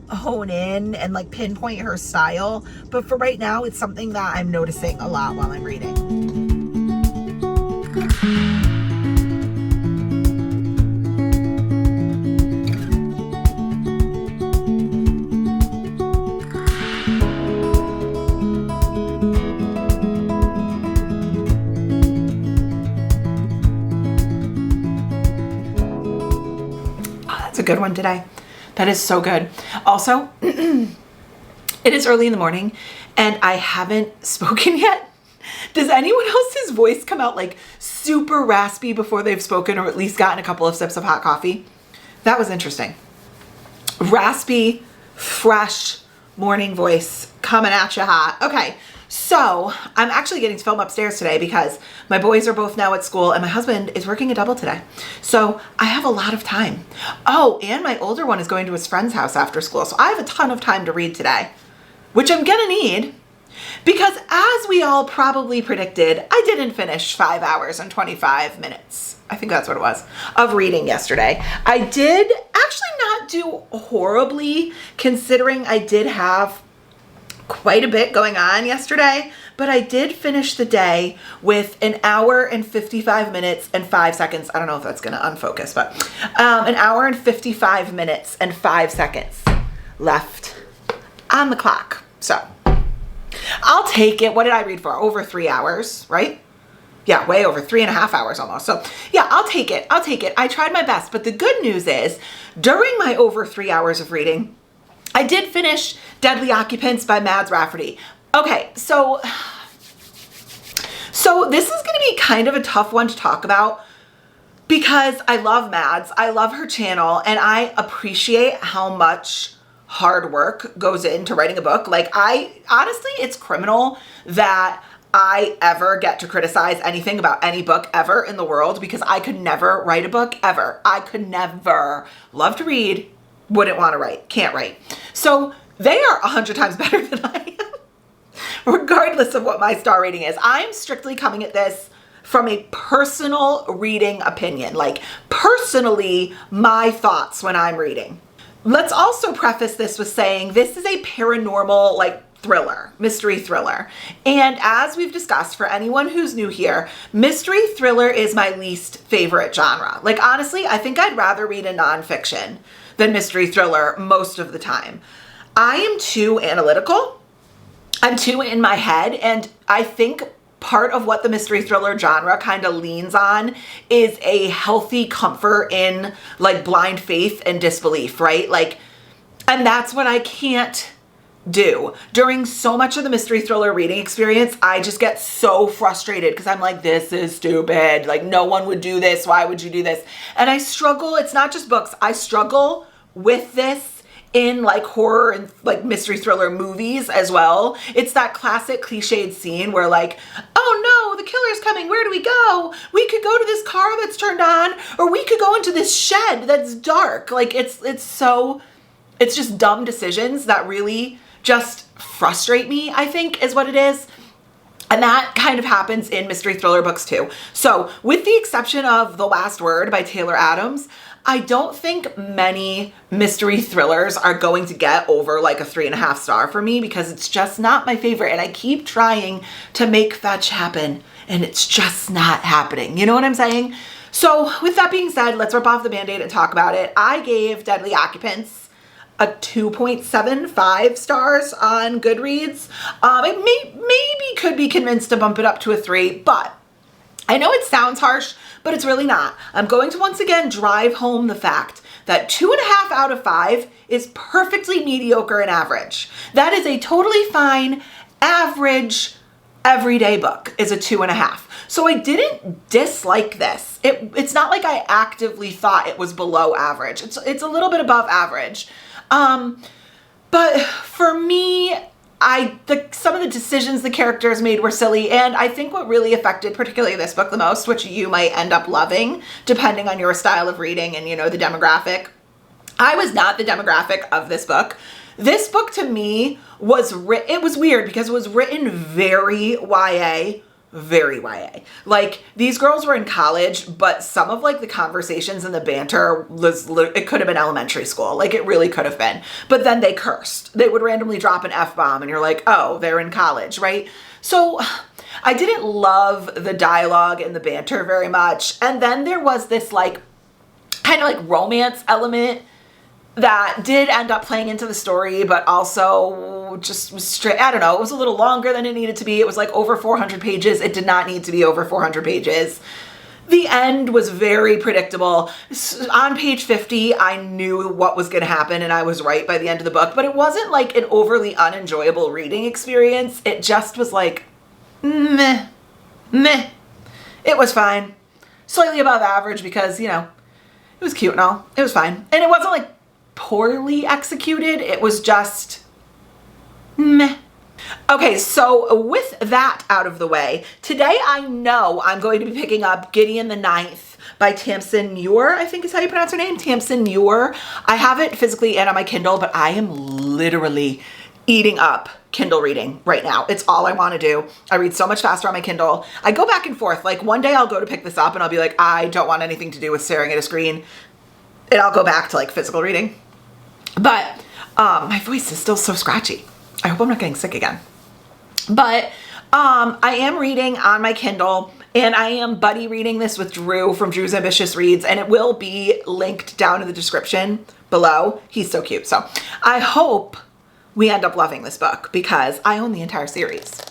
hone in and like pinpoint her style. But for right now, it's something that I'm noticing a lot while I'm reading. A good one today. That is so good. Also, it is early in the morning and I haven't spoken yet. Does anyone else's voice come out like super raspy before they've spoken or at least gotten a couple of sips of hot coffee? That was interesting. Raspy, fresh morning voice coming at you hot. Okay. So I'm actually getting to film upstairs today because my boys are both now at school and my husband is working a double today. So I have a lot of time. Oh, and my older one is going to his friend's house after school. So I have a ton of time to read today, which I'm going to need because as we all probably predicted, I didn't finish 5 hours and 25 minutes. I think that's what it was of reading yesterday. I did actually not do horribly considering I did have quite a bit going on yesterday, but I did finish the day with 1 hour and 55 minutes and 5 seconds. I don't know if that's going to unfocus, but 1 hour and 55 minutes and 5 seconds left on the clock. So I'll take it. What did I read for? Over 3 hours, right? Yeah, way over 3.5 hours almost. So yeah, I'll take it. I'll take it. I tried my best. But the good news is during my over 3 hours of reading, I did finish Deadly Occupants by Mads Rafferty. Okay, so this is going to be kind of a tough one to talk about because I love Mads. I love her channel and I appreciate how much hard work goes into writing a book. Like honestly, it's criminal that I ever get to criticize anything about any book ever in the world because I could never write a book ever. I could never. Love to read, wouldn't want to write, can't write. So they are 100 times better than I am, regardless of what my star rating is. I'm strictly coming at this from a personal reading opinion, like personally my thoughts when I'm reading. Let's also preface this with saying this is a paranormal, like, thriller, mystery thriller. And as we've discussed, for anyone who's new here, mystery thriller is my least favorite genre. Like, honestly, I think I'd rather read a nonfiction than mystery thriller most of the time. I am too analytical. I'm too in my head. And I think part of what the mystery thriller genre kind of leans on is a healthy comfort in like blind faith and disbelief, right? Like, and that's what I can't do. During so much of the mystery thriller reading experience, I just get so frustrated because I'm like, this is stupid. Like, no one would do this. Why would you do this? And I struggle. It's not just books. I struggle with this in like horror and like mystery thriller movies as well. It's that classic cliched scene where like, oh no, the killer's coming. Where do we go? We could go to this car that's turned on, or we could go into this shed that's dark. Like it's just dumb decisions that really just frustrate me, I think is what it is. And that kind of happens in mystery thriller books too. So with the exception of The Last Word by Taylor Adams, I don't think many mystery thrillers are going to get over like a 3.5 star for me because it's just not my favorite. And I keep trying to make fetch happen and it's just not happening. You know what I'm saying? So with that being said, let's rip off the Band-Aid and talk about it. I gave Deadly Occupants a 2.75 stars on Goodreads. It maybe could be convinced to bump it up to a 3, but I know it sounds harsh, but it's really not. I'm going to once again drive home the fact that 2.5 out of 5 is perfectly mediocre and average. That is a totally fine, average, everyday book is a 2.5. So I didn't dislike this. It's not like I actively thought it was below average. It's a little bit above average. But for me, some of the decisions the characters made were silly. And I think what really affected particularly this book the most, which you might end up loving depending on your style of reading and, you know, the demographic. I was not the demographic of this book. This book to me it was weird because it was written very YA. Very YA. Like, these girls were in college, but some of like the conversations and the banter it could have been elementary school. Like, it really could have been. But then they cursed. They would randomly drop an F-bomb and you're like, oh, they're in college, right? So I didn't love the dialogue and the banter very much. And then there was this like kind of like romance element that did end up playing into the story, but also just was straight, I don't know, it was a little longer than it needed to be. It was like over 400 pages. It did not need to be over 400 pages. The end was very predictable. On page 50, I knew what was going to happen and I was right by the end of the book, but it wasn't like an overly unenjoyable reading experience. It just was like, meh. It was fine. Slightly above average because, you know, it was cute and all. It was fine. And it wasn't like poorly executed. It was just meh. Okay, so with that out of the way, today I know I'm going to be picking up Gideon the Ninth by Tamsin Muir, I think is how you pronounce her name, Tamsin Muir. I have it physically and on my Kindle, but I am literally eating up Kindle reading right now. It's all I want to do. I read so much faster on my Kindle. I go back and forth. Like, one day I'll go to pick this up and I'll be like, I don't want anything to do with staring at a screen. And I'll go back to like physical reading. But my voice is still so scratchy. I hope I'm not getting sick again. But I am reading on my Kindle and I am buddy reading this with Drew from Drew's Ambitious Reads, and it will be linked down in the description below. He's so cute. So I hope we end up loving this book because I own the entire series.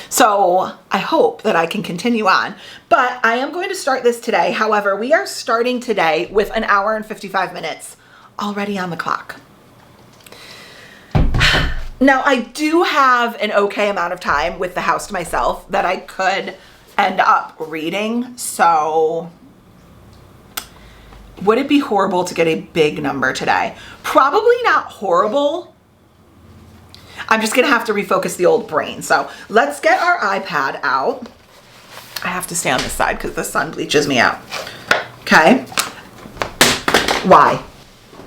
So I hope that I can continue on, but I am going to start this today. However, we are starting today with an hour and 55 minutes already on the clock. Now, I do have an okay amount of time with the house to myself that I could end up reading. So would it be horrible to get a big number today? Probably not horrible. I'm just gonna have to refocus the old brain. So let's get our iPad out. I have to stay on this side because the sun bleaches me out. Okay. Why?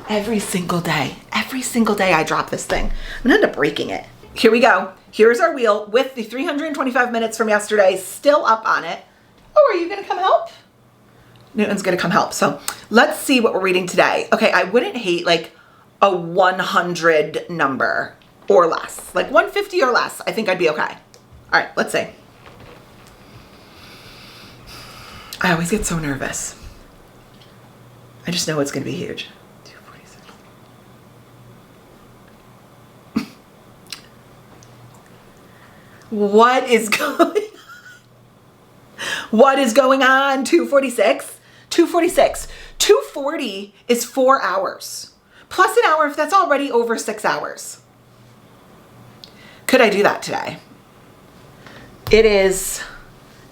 Every single day I drop this thing. I'm gonna end up breaking it. Here we go. Here's our wheel with the 325 minutes from yesterday still up on it. Oh, are you gonna come help? Newton's gonna come help. So let's see what we're reading today. Okay, I wouldn't hate like a 100 number or less. Like 150 or less, I think I'd be okay. All right, let's see. I always get so nervous. I just know it's gonna be huge. 246. What is going on? What is going on? 246? 246. 240 is 4 hours. Plus an hour if that's already over 6 hours. Could I do that today? It is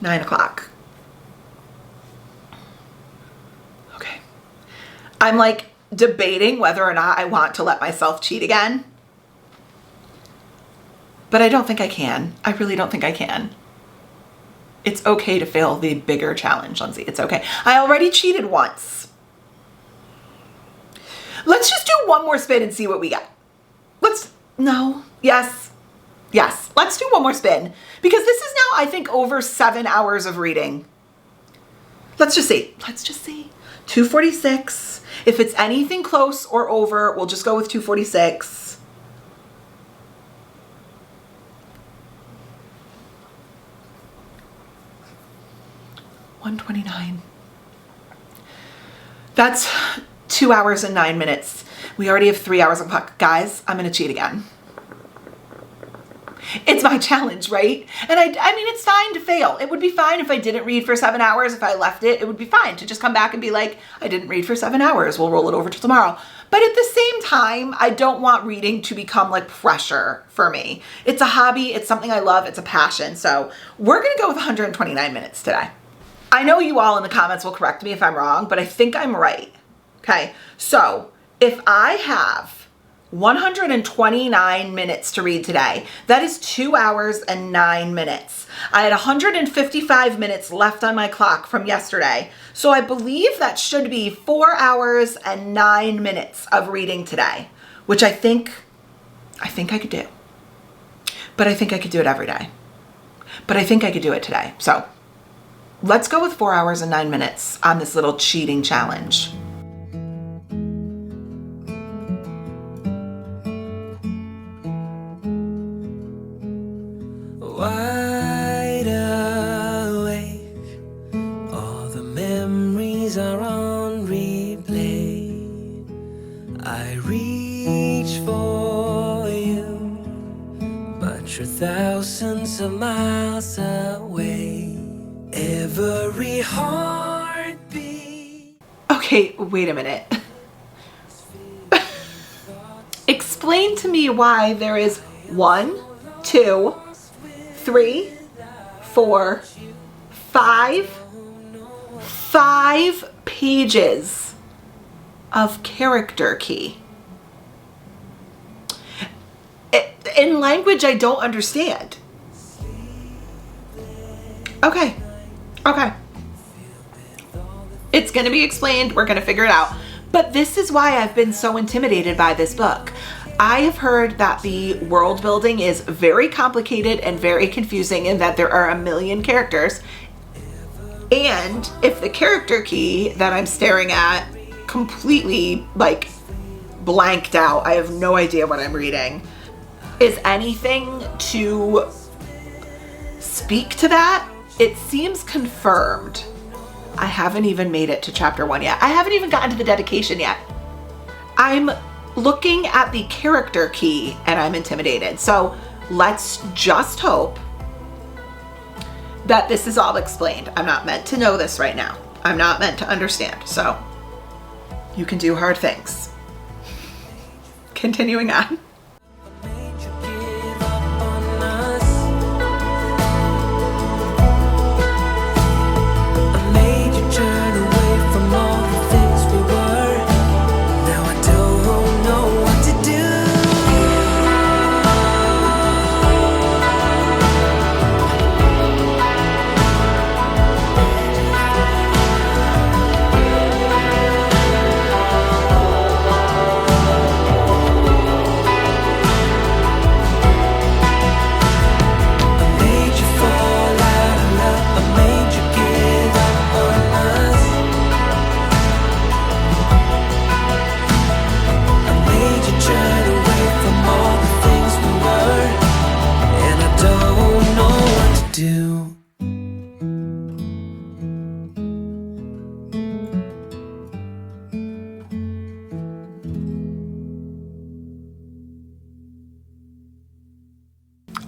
9 o'clock. Okay. I'm like debating whether or not I want to let myself cheat again. But I don't think I can. I really don't think I can. It's okay to fail the bigger challenge, Lindsay. It's okay. I already cheated once. Let's just do one more spin and see what we get. Yes. Let's do one more spin because this is now, I think, over 7 hours of reading. Let's just see. 246. If it's anything close or over, we'll just go with 246. $129. That's 2 hours and 9 minutes. We already have 3 hours on clock. Guys, I'm gonna cheat again. It's my challenge, right? And I mean, it's fine to fail. It would be fine if I didn't read for 7 hours. If I left it, it would be fine to just come back and be like, I didn't read for 7 hours. We'll roll it over till tomorrow. But at the same time, I don't want reading to become like pressure for me. It's a hobby. It's something I love. It's a passion. So we're gonna go with 129 minutes today. I know you all in the comments will correct me if I'm wrong, but I think I'm right. Okay, so if I have 129 minutes to read today, that is 2 hours and 9 minutes. I had 155 minutes left on my clock from yesterday. So I believe that should be 4 hours and 9 minutes of reading today, which I think I could do. But I think I could do it every day. But I think I could do it today. So let's go with 4 hours and 9 minutes on this little cheating challenge.
Wide awake, all the memories are on replay. I reach for you, but you're thousands of miles away. Every heartbeat.
Okay, wait a minute. Explain to me why there is 1, 2, 3, 4, 5 pages of character key. In language I don't understand. Okay. It's going to be explained. We're going to figure it out. But this is why I've been so intimidated by this book. I have heard that the world building is very complicated and very confusing and that there are a million characters. And if the character key that I'm staring at completely like blanked out, I have no idea what I'm reading, is anything to speak to that, it seems confirmed. I haven't even made it to chapter 1 yet. I haven't even gotten to the dedication yet. I'm looking at the character key and I'm intimidated. So let's just hope that this is all explained. I'm not meant to know this right now. I'm not meant to understand. So you can do hard things. Continuing on.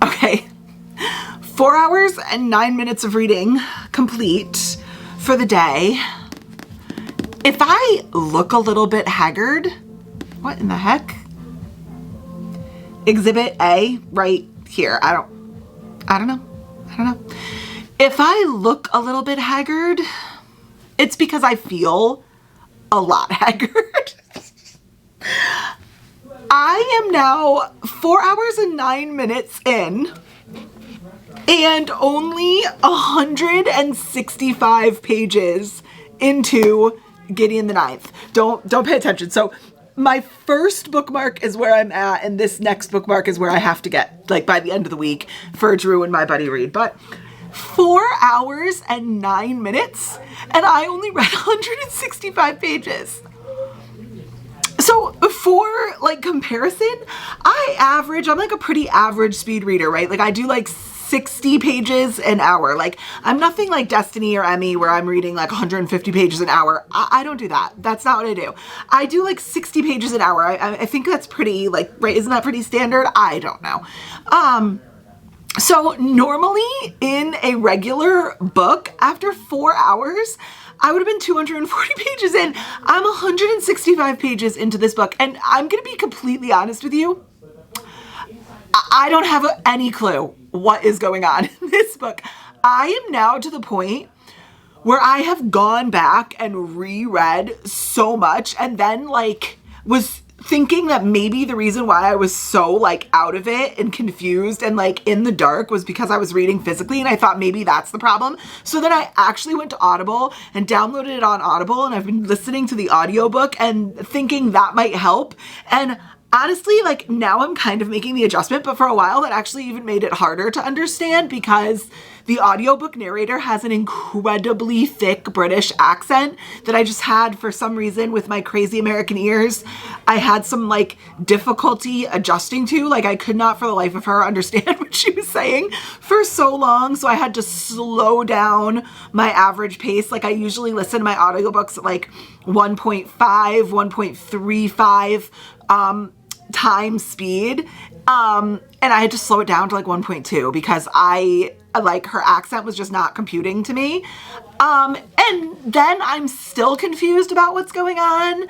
Okay, 4 hours and 9 minutes of reading complete for the day. If I look a little bit haggard, what in the heck? Exhibit A right here. I don't know. If I look a little bit haggard, it's because I feel a lot haggard. I am now 4 hours and 9 minutes in and only 165 pages into Gideon the Ninth. Don't pay attention. So my first bookmark is where I'm at, and this next bookmark is where I have to get, like, by the end of the week for Drew and my buddy read. But 4 hours and 9 minutes, and I only read 165 pages. So for like comparison, I'm like a pretty average speed reader, right? Like I do like 60 pages an hour. Like I'm nothing like Destiny or Emmy where I'm reading like 150 pages an hour. I don't do that. That's not what I do. I do like 60 pages an hour. I think that's pretty like, right? Isn't that pretty standard? I don't know. So normally in a regular book, after 4 hours, I would have been 240 pages in. I'm 165 pages into this book, and I'm going to be completely honest with you. I don't have any clue what is going on in this book. I am now to the point where I have gone back and reread so much and then like was thinking that maybe the reason why I was so like out of it and confused and like in the dark was because I was reading physically, and I thought maybe that's the problem. So then I actually went to Audible and downloaded it on Audible, and I've been listening to the audiobook and thinking that might help. And honestly, like now I'm kind of making the adjustment, but for a while that actually even made it harder to understand because the audiobook narrator has an incredibly thick British accent that I just had for some reason with my crazy American ears. I had some like difficulty adjusting to, like I could not for the life of her understand what she was saying for so long. So I had to slow down my average pace. Like I usually listen to my audiobooks at like 1.5, 1.35, times speed. And I had to slow it down to like 1.2 because like her accent was just not computing to me. And then I'm still confused about what's going on.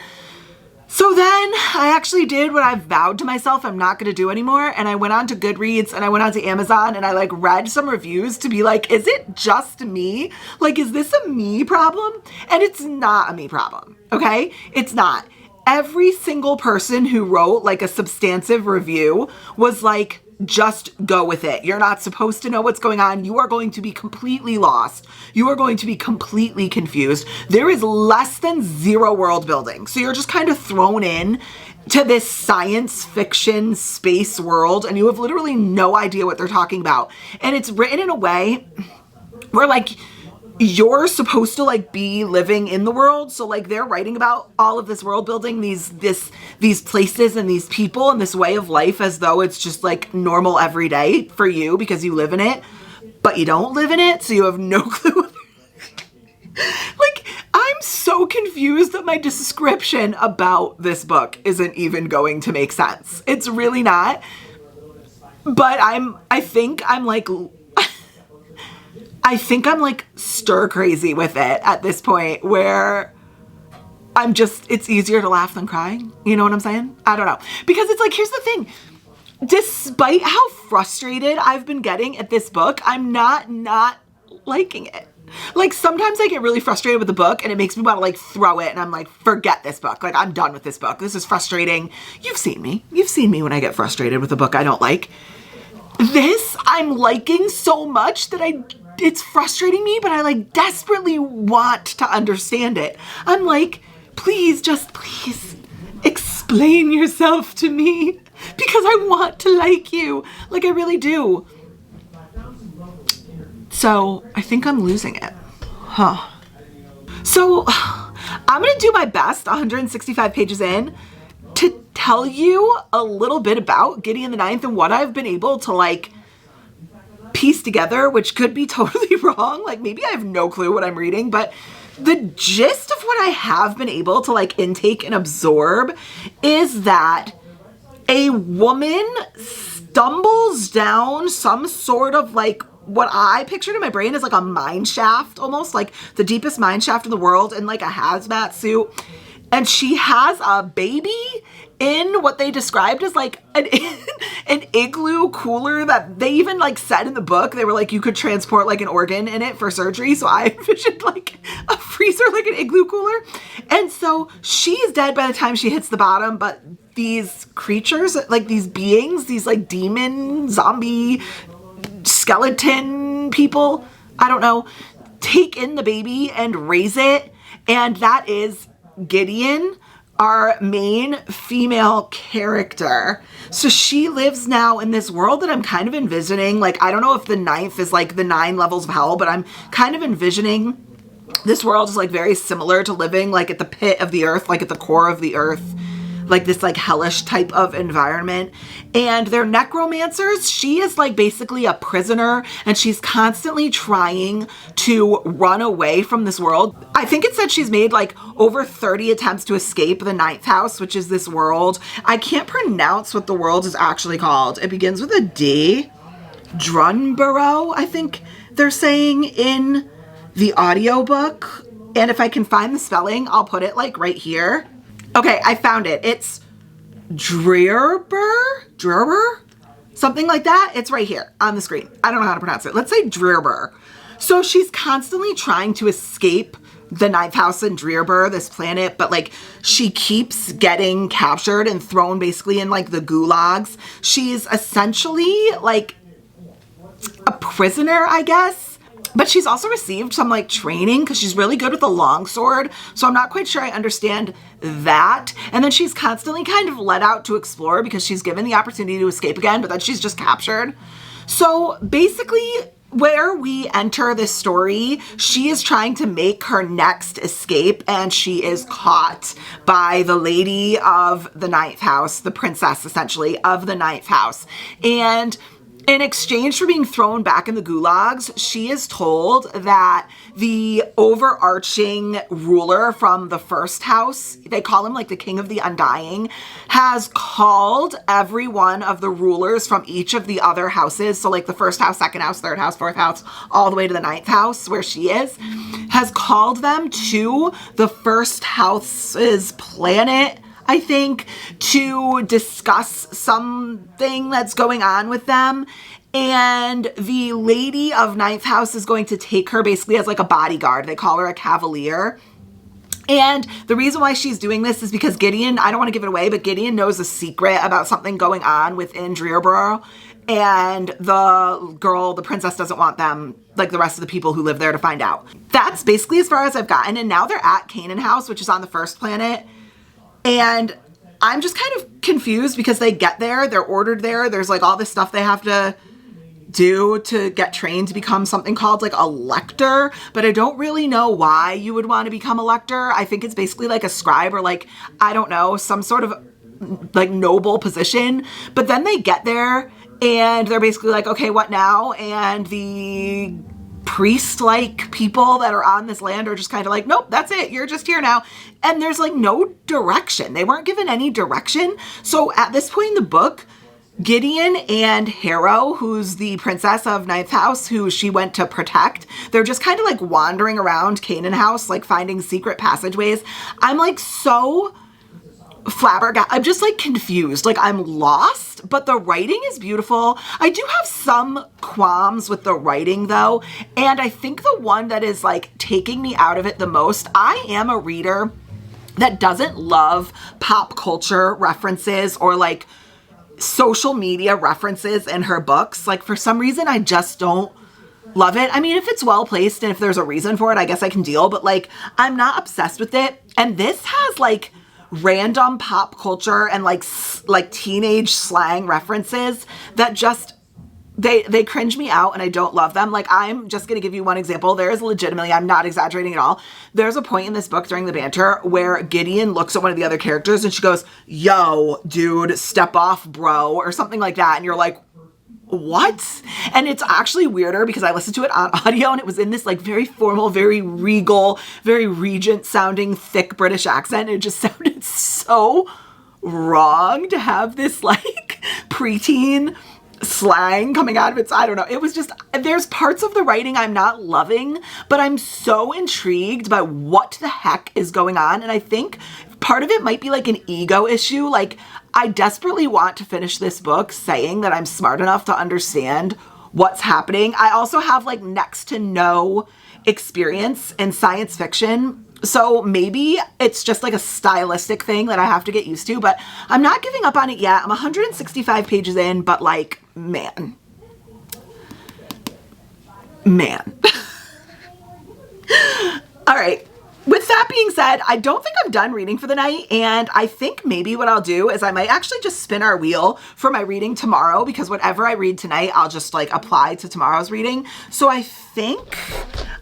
So then I actually did what I've vowed to myself I'm not going to do anymore. And I went on to Goodreads and I went on to Amazon and I like read some reviews to be like, is it just me? Like, is this a me problem? And it's not a me problem. Okay. It's not. Every single person who wrote like a substantive review was like, just go with it. You're not supposed to know what's going on. You are going to be completely lost. You are going to be completely confused. There is less than zero world building. So you're just kind of thrown in to this science fiction space world and you have literally no idea what they're talking about. And it's written in a way where like you're supposed to like be living in the world. So like they're writing about all of this world building, these places and these people and this way of life as though it's just like normal every day for you because you live in it, but you don't live in it. So you have no clue. Like I'm so so confused that my description about this book isn't even going to make sense. It's really not. But I think I'm like stir crazy with it at this point where it's easier to laugh than crying. You know what I'm saying? I don't know. Because it's like, here's the thing. Despite how frustrated I've been getting at this book, I'm not liking it. Like, sometimes I get really frustrated with the book and it makes me want to like throw it and I'm like, forget this book. Like, I'm done with this book. This is frustrating. You've seen me. You've seen me when I get frustrated with a book I don't like. This I'm liking so much that it's frustrating me, but I like desperately want to understand it. I'm like, please explain yourself to me because I want to like you. Like, I really do. So I think I'm losing it. So I'm going to do my best 165 pages in to tell you a little bit about Gideon the Ninth and what I've been able to like piece together, which could be totally wrong. Like, maybe I have no clue what I'm reading, but the gist of what I have been able to like intake and absorb is that a woman stumbles down some sort of like what I pictured in my brain is like a mine shaft, almost like the deepest mine shaft in the world, in like a hazmat suit. And she has a baby in what they described as like an igloo cooler that they even like said in the book. They were like, you could transport like an organ in it for surgery. So I envisioned like a freezer, like an igloo cooler. And so she's dead by the time she hits the bottom. But these creatures, like these beings, these like demon, zombie, skeleton people, I don't know, take in the baby and raise it. And that is Gideon, our main female character. So she lives now in this world that I'm kind of envisioning. Like, I don't know if the ninth is like the 9 levels of hell, but I'm kind of envisioning this world is like very similar to living like at the pit of the earth, like at the core of the earth, like this like hellish type of environment. And they're necromancers. She is like basically a prisoner and she's constantly trying to run away from this world. I think it said she's made like over 30 attempts to escape the ninth house, which is this world. I can't pronounce what the world is actually called. It begins with a D. Drunborough, I think they're saying in the audiobook. And if I can find the spelling, I'll put it like right here. Okay, I found it. It's Drearber? Something like that. It's right here on the screen. I don't know how to pronounce it. Let's say Drearber. So she's constantly trying to escape the ninth house in Drearber, this planet, but like she keeps getting captured and thrown basically in like the gulags. She's essentially like a prisoner, I guess. But she's also received some like training because she's really good with the longsword. So I'm not quite sure I understand that. And then she's constantly kind of let out to explore because she's given the opportunity to escape again, but then she's just captured. So basically where we enter this story, she is trying to make her next escape and she is caught by the lady of the ninth house, the princess essentially of the ninth house. And in exchange for being thrown back in the gulags, she is told that the overarching ruler from the first house, they call him like the king of the undying, has called every one of the rulers from each of the other houses. So like the first house, second house, third house, fourth house, all the way to the ninth house where she is, has called them to the first house's planet, I think, to discuss something that's going on with them. And the lady of ninth house is going to take her basically as like a bodyguard. They call her a cavalier. And the reason why she's doing this is because Gideon, I don't want to give it away, but Gideon knows a secret about something going on within Drearborough. And the girl, the princess, doesn't want them, like the rest of the people who live there, to find out. That's basically as far as I've gotten. And now they're at Canaan House, which is on the first planet. And I'm just kind of confused because they get there, they're ordered there. There's like all this stuff they have to do to get trained to become something called like a lector, but I don't really know why you would want to become a lector. I think it's basically like a scribe or like, I don't know, some sort of like noble position. But then they get there and they're basically like, okay, what now? And the priest-like people that are on this land are just kind of like, nope, that's it. You're just here now. And there's like no direction. They weren't given any direction. So at this point in the book, Gideon and Harrow, who's the princess of Ninth House, who she went to protect, they're just kind of like wandering around Canaan House, like finding secret passageways. I'm like so flabbergasted. I'm just like confused. Like I'm lost, but the writing is beautiful. I do have some qualms with the writing though. And I think the one that is like taking me out of it the most, I am a reader that doesn't love pop culture references or like social media references in her books. Like for some reason, I just don't love it. I mean, if it's well placed and if there's a reason for it, I guess I can deal, but like, I'm not obsessed with it. And this has like random pop culture and like teenage slang references that just, they cringe me out and I don't love them. Like I'm just going to give you one example. There is legitimately, I'm not exaggerating at all. There's a point in this book during the banter where Gideon looks at one of the other characters and she goes, yo, dude, step off, bro, or something like that. And you're like, what? And it's actually weirder because I listened to it on audio and it was in this like very formal, very regal, very regent sounding thick British accent. It just sounded so wrong to have this like preteen slang coming out of it. I don't know. It was just, there's parts of the writing I'm not loving, but I'm so intrigued by what the heck is going on. And I think part of it might be like an ego issue. Like I desperately want to finish this book saying that I'm smart enough to understand what's happening. I also have like next to no experience in science fiction. So maybe it's just like a stylistic thing that I have to get used to, but I'm not giving up on it yet. I'm 165 pages in, but like, man. All right. With that being said, I don't think I'm done reading for the night. And I think maybe what I'll do is I might actually just spin our wheel for my reading tomorrow, because whatever I read tonight, I'll just like apply to tomorrow's reading. So I think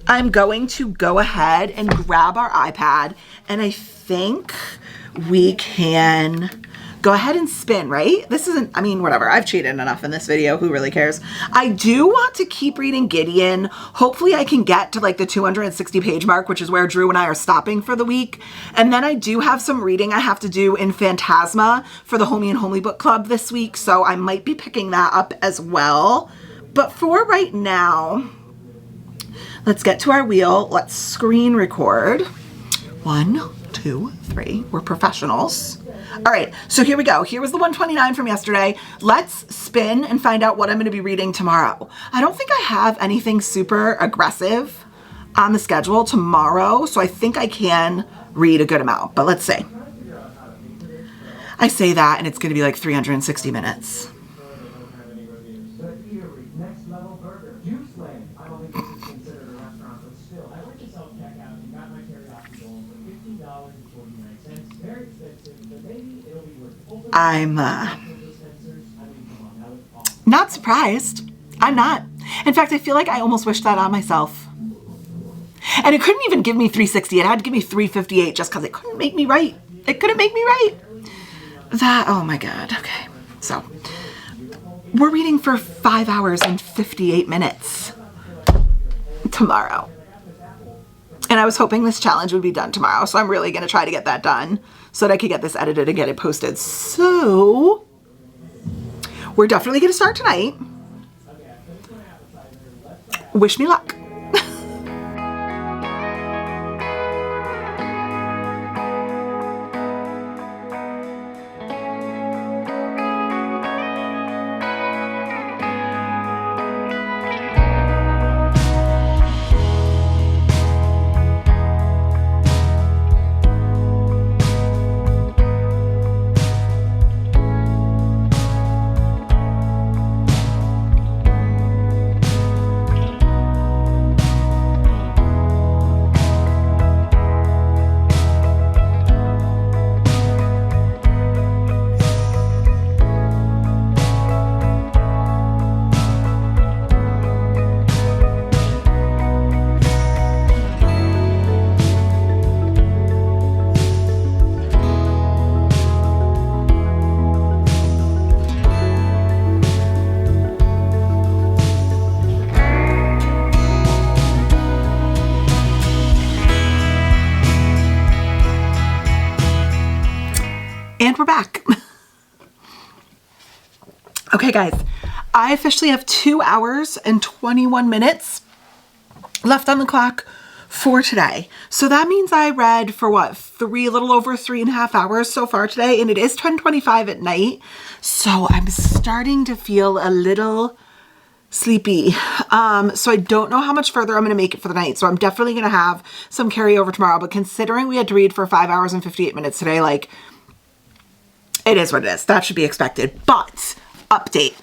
I'm going to go ahead and grab our iPad, and I think we can go ahead and spin, right? This isn't, I mean, whatever. I've cheated enough in this video. Who really cares? I do want to keep reading Gideon. Hopefully I can get to like the 260 page mark, which is where Drew and I are stopping for the week. And then I do have some reading I have to do in Fantasma for the Homie and Homely book club this week. So I might be picking that up as well. But for right now, let's get to our wheel. Let's screen record. 1, 2, 3. We're professionals. All right, so here we go. Here was the 129 from yesterday. Let's spin and find out what I'm going to be reading tomorrow. I don't think I have anything super aggressive on the schedule tomorrow, so I think I can read a good amount, but let's see. I say that and it's going to be like 360 minutes. I'm not surprised. I'm not. In fact, I feel like I almost wished that on myself. And it couldn't even give me 360. It had to give me 358 just because it couldn't make me right. It couldn't make me right. That, oh my God. Okay. So we're reading for 5 hours and 58 minutes tomorrow. And I was hoping this challenge would be done tomorrow. So I'm really going to try to get that done so that I could get this edited and get it posted. So we're definitely going to start tonight. Wish me luck. And we're back. Okay, guys, I officially have 2 hours and 21 minutes left on the clock for today. So that means I read for what, a little over 3.5 hours so far today, and it is 10:25 at night. So I'm starting to feel a little sleepy. So I don't know how much further I'm going to make it for the night. So I'm definitely going to have some carryover tomorrow, but considering we had to read for 5 hours and 58 minutes today, like, it is what it is. That should be expected. But update.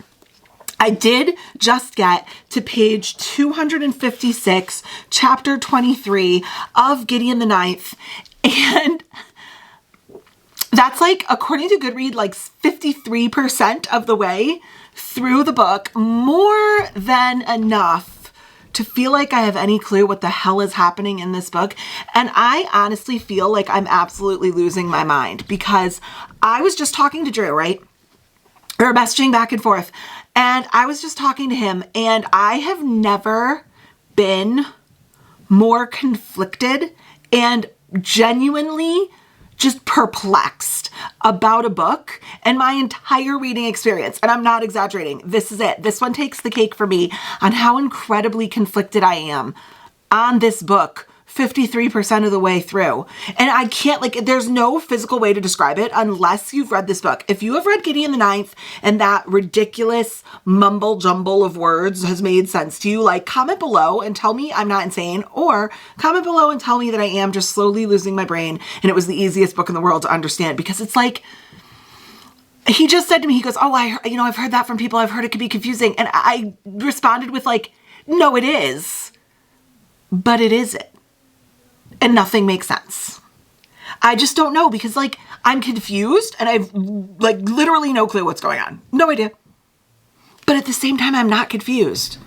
I did just get to page 256, chapter 23 of Gideon the Ninth. And that's like, according to Goodreads, like 53% of the way through the book, more than enough to feel like I have any clue what the hell is happening in this book. And I honestly feel like I'm absolutely losing my mind, because I was just talking to Drew, right? Or messaging back and forth. And I was just talking to him, and I have never been more conflicted and genuinely just perplexed about a book and my entire reading experience. And I'm not exaggerating. This is it. This one takes the cake for me on how incredibly conflicted I am on this book 53% of the way through. And I can't, like, there's no physical way to describe it unless you've read this book. If you have read Gideon the Ninth and that ridiculous mumble jumble of words has made sense to you, like, comment below and tell me I'm not insane, or comment below and tell me that I am just slowly losing my brain and it was the easiest book in the world to understand. Because it's like, he just said to me, he goes, oh, I've heard that from people. I've heard it could be confusing. And I responded with like, no, it is, but it isn't. And nothing makes sense. I just don't know, because like, I'm confused and I've like literally no clue what's going on. No idea. But at the same time, I'm not confused.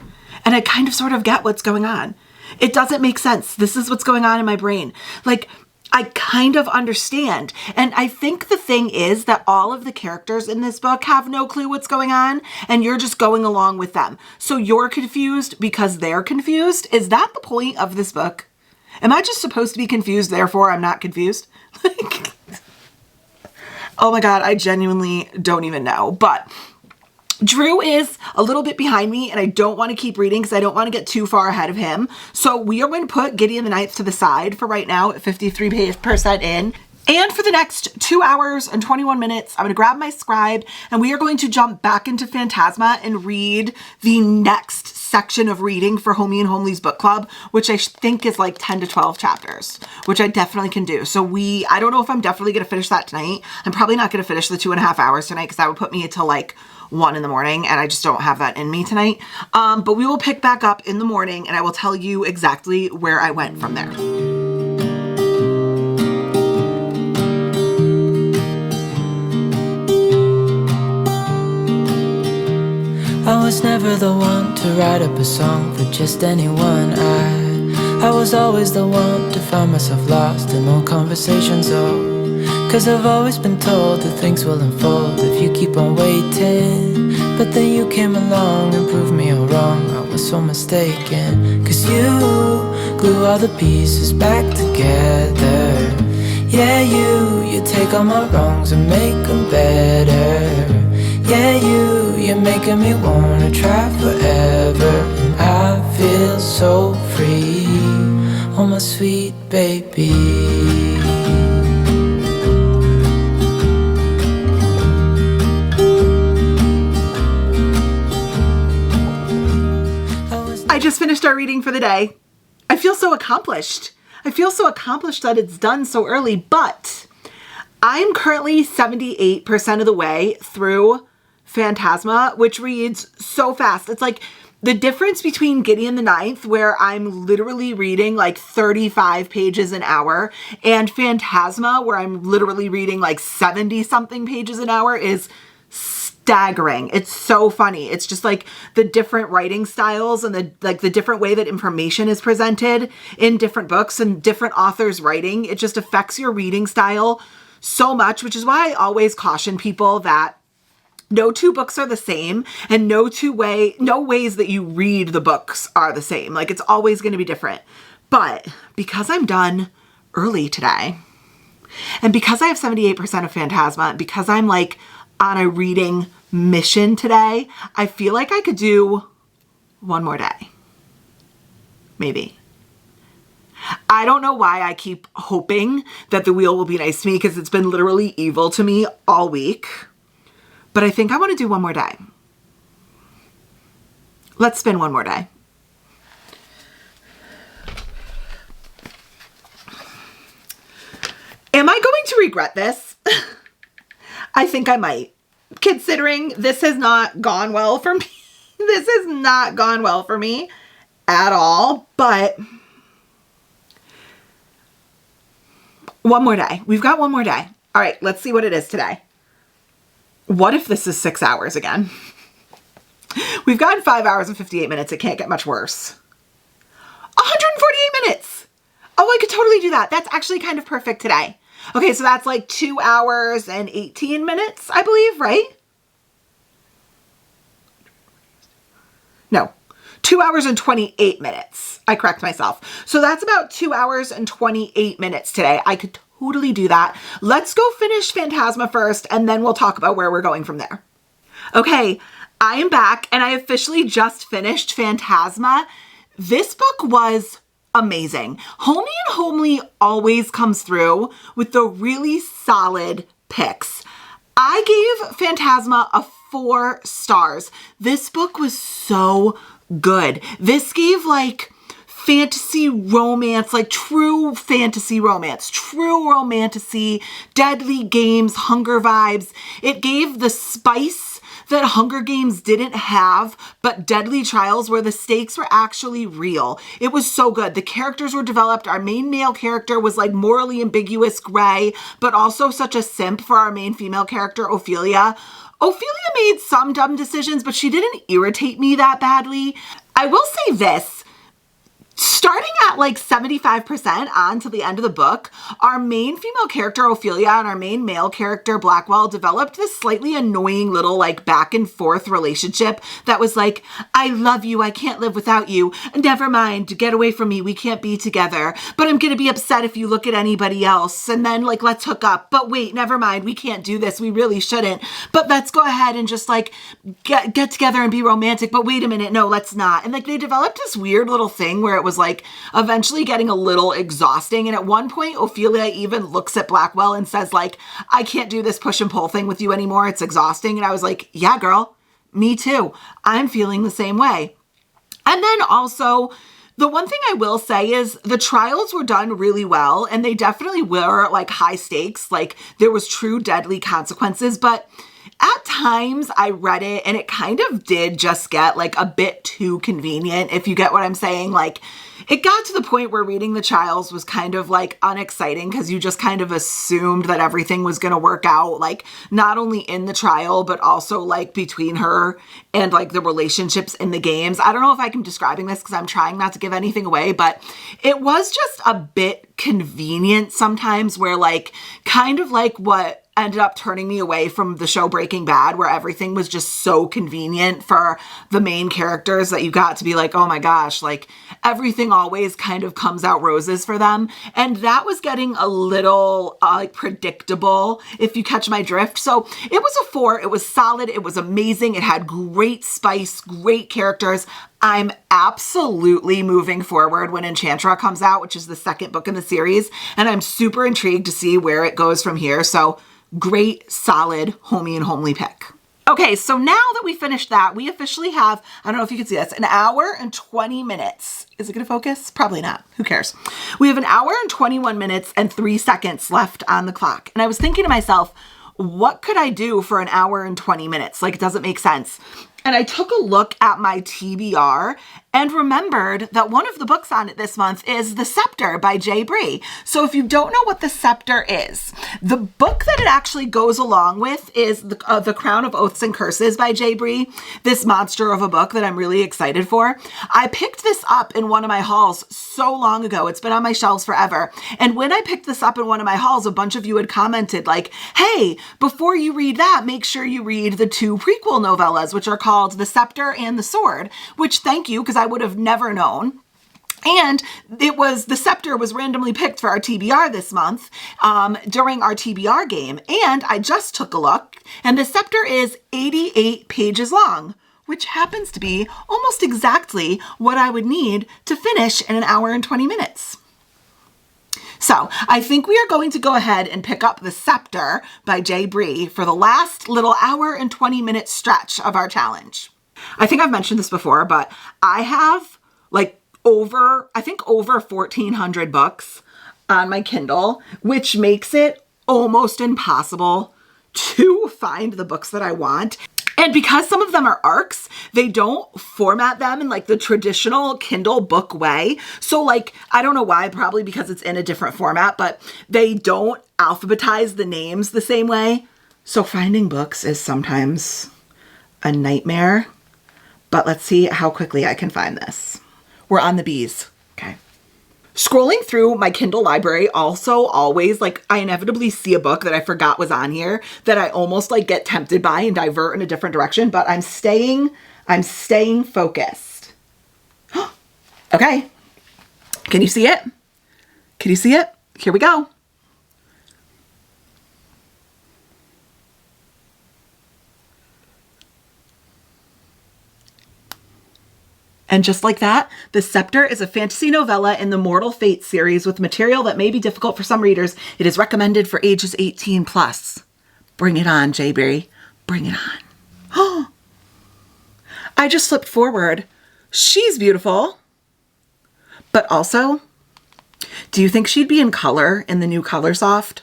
And I kind of sort of get what's going on. It doesn't make sense. This is what's going on in my brain. Like, I kind of understand. And I think the thing is that all of the characters in this book have no clue what's going on, and you're just going along with them. So you're confused because they're confused. Is that the point of this book? Am I just supposed to be confused, therefore I'm not confused? Like, oh my God, I genuinely don't even know. But Drew is a little bit behind me, and I don't want to keep reading because I don't want to get too far ahead of him. So we are going to put Gideon the Ninth to the side for right now at 53% in. And for the next 2 hours and 21 minutes, I'm going to grab my scribe and we are going to jump back into Fantasma and read the next section of reading for Homie and Homely's book club, which I think is like 10 to 12 chapters, which I definitely can do. So I don't know if I'm definitely going to finish that tonight. I'm probably not going to finish the 2.5 hours tonight because that would put me until like 1 in the morning, and I just don't have that in me tonight. But we will pick back up in the morning and I will tell you exactly where I went from there.
I was never the one to write up a song for just anyone. I was always the one to find myself lost in old conversations. Oh, 'cause I've always been told that things will unfold if you keep on waiting. But then you came along and proved me all wrong. I was so mistaken, 'cause you glue all the pieces back together. Yeah, you take all my wrongs and make them better. Yeah, you're making me wanna try forever. And I feel so free, oh my sweet baby.
I just finished our reading for the day. I feel so accomplished. I feel so accomplished that it's done so early, but I'm currently 78% of the way through Fantasma, which reads so fast. It's like the difference between Gideon the Ninth, where I'm literally reading like 35 pages an hour, and Fantasma, where I'm literally reading like 70 something pages an hour, is staggering. It's so funny. It's just like the different writing styles and the different way that information is presented in different books and different authors' writing. It just affects your reading style so much, which is why I always caution people that no two books are the same, and no ways that you read the books are the same. Like, it's always going to be different. But because I'm done early today, And because I have 78% of Fantasma, because I'm like on a reading mission today, I feel like I could do one more day. Maybe. I don't know why I keep hoping that the wheel will be nice to me, because it's been literally evil to me all week. But I think I want to do one more day. Let's spin one more day. Am I going to regret this? I think I might, considering this has not gone well for me. This has not gone well for me at all, but one more day. We've got one more day. All right, let's see what it is today. What if this is 6 hours again? We've gotten 5 hours and 58 minutes. It can't get much worse. 148 minutes. Oh, I could totally do that. That's actually kind of perfect today. Okay, so that's like 2 hours and 18 minutes, I believe, right? No, 2 hours and 28 minutes. I correct myself. So that's about 2 hours and 28 minutes today. I could totally do that. Let's go finish Fantasma first, and then we'll talk about where we're going from there. Okay, I am back, and I officially just finished Fantasma. This book was amazing. Homie and Homely always comes through with the really solid picks. I gave Fantasma a 4 stars. This book was so good. This gave like fantasy romance, like true fantasy romance, true romantasy, deadly games, Hunger vibes. It gave the spice that Hunger Games didn't have, but Deadly Trials, where the stakes were actually real. It was so good. The characters were developed. Our main male character was like morally ambiguous gray, but also such a simp for our main female character, Ophelia. Ophelia made some dumb decisions, but she didn't irritate me that badly. I will say this. Starting at like 75% on to the end of the book, our main female character, Ophelia, and our main male character, Blackwell, developed this slightly annoying little like back and forth relationship that was like, I love you, I can't live without you, never mind, get away from me, we can't be together, but I'm gonna be upset if you look at anybody else, and then like, let's hook up, but wait, never mind, we can't do this, we really shouldn't, but let's go ahead and just like get together and be romantic, but wait a minute, no, let's not. And like they developed this weird little thing where it was like eventually getting a little exhausting. And at one point, Ophelia even looks at Blackwell and says like, I can't do this push and pull thing with you anymore. It's exhausting. And I was like, yeah, girl, me too. I'm feeling the same way. And then also, the one thing I will say is the trials were done really well, and they definitely were like high stakes. Like there was true deadly consequences, but at times I read it and it kind of did just get like a bit too convenient, if you get what I'm saying. Like it got to the point where reading the trials was kind of like unexciting because you just kind of assumed that everything was going to work out, like not only in the trial, but also like between her and like the relationships in the games. I don't know if I'm describing this because I'm trying not to give anything away, but it was just a bit convenient sometimes where like kind of like what ended up turning me away from the show Breaking Bad, where everything was just so convenient for the main characters that you got to be like, oh my gosh, like everything always kind of comes out roses for them. And that was getting a little like predictable, if you catch my drift. So it was a 4. It was solid. It was amazing. It had great spice, great characters. I'm absolutely moving forward when Enchantra comes out, which is the second book in the series. And I'm super intrigued to see where it goes from here. So great, solid, Homie and Homely pick. Okay, so now that we finished that, we officially have, I don't know if you can see this, an hour and 20 minutes. Is it going to focus? Probably not. Who cares? We have an hour and 21 minutes and 3 seconds left on the clock. And I was thinking to myself, what could I do for an hour and 20 minutes? Like, it doesn't make sense. And I took a look at my TBR and remembered that one of the books on it this month is The Scepter by J. Bree. So if you don't know what The Scepter is, the book that it actually goes along with is The Crown of Oaths and Curses by J. Bree, this monster of a book that I'm really excited for. I picked this up in one of my hauls so long ago. It's been on my shelves forever. And when I picked this up in one of my hauls, a bunch of you had commented like, hey, before you read that, make sure you read the 2 prequel novellas, which are called The Scepter and The Sword, which thank you, because I would have never known. And the Scepter was randomly picked for our TBR this month during our TBR game. And I just took a look, and the Scepter is 88 pages long, which happens to be almost exactly what I would need to finish in an hour and 20 minutes. So I think we are going to go ahead and pick up The Scepter by J. Bree for the last little hour and 20 minute stretch of our challenge. I think I've mentioned this before, but I have over 1,400 books on my Kindle, which makes it almost impossible to find the books that I want. And because some of them are ARCs, they don't format them in the traditional Kindle book way. So I don't know why, probably because it's in a different format, but they don't alphabetize the names the same way. So finding books is sometimes a nightmare, but let's see how quickly I can find this. We're on the bees. Okay. Scrolling through my Kindle library also always, I inevitably see a book that I forgot was on here that I almost get tempted by and divert in a different direction, but I'm staying focused. Okay. Can you see it? Can you see it? Here we go. And just like that, The Scepter is a fantasy novella in the Mortal Fate series with material that may be difficult for some readers. It is recommended for ages 18 plus. Bring it on, J. Bree. Bring it on. I just flipped forward. She's beautiful. But also, do you think she'd be in color in the new Color Soft?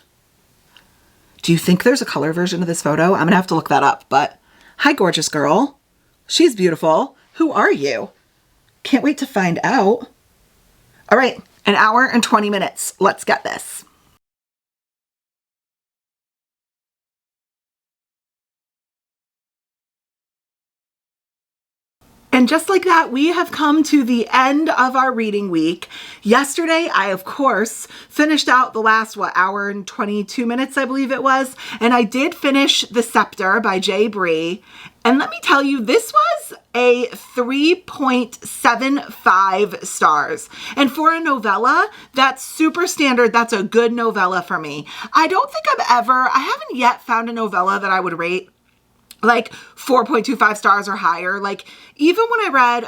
Do you think there's a color version of this photo? I'm going to have to look that up. But hi, gorgeous girl. She's beautiful. Who are you? Can't wait to find out. All right, an hour and 20 minutes. Let's get this. And just like that, we have come to the end of our reading week. Yesterday, I, of course, finished out the last, hour and 22 minutes, I believe it was. And I did finish The Scepter by J. Bree. And let me tell you, this was a 3.75 stars. And for a novella, that's super standard. That's a good novella for me. I haven't yet found a novella that I would rate 4.25 stars or higher. Even when I read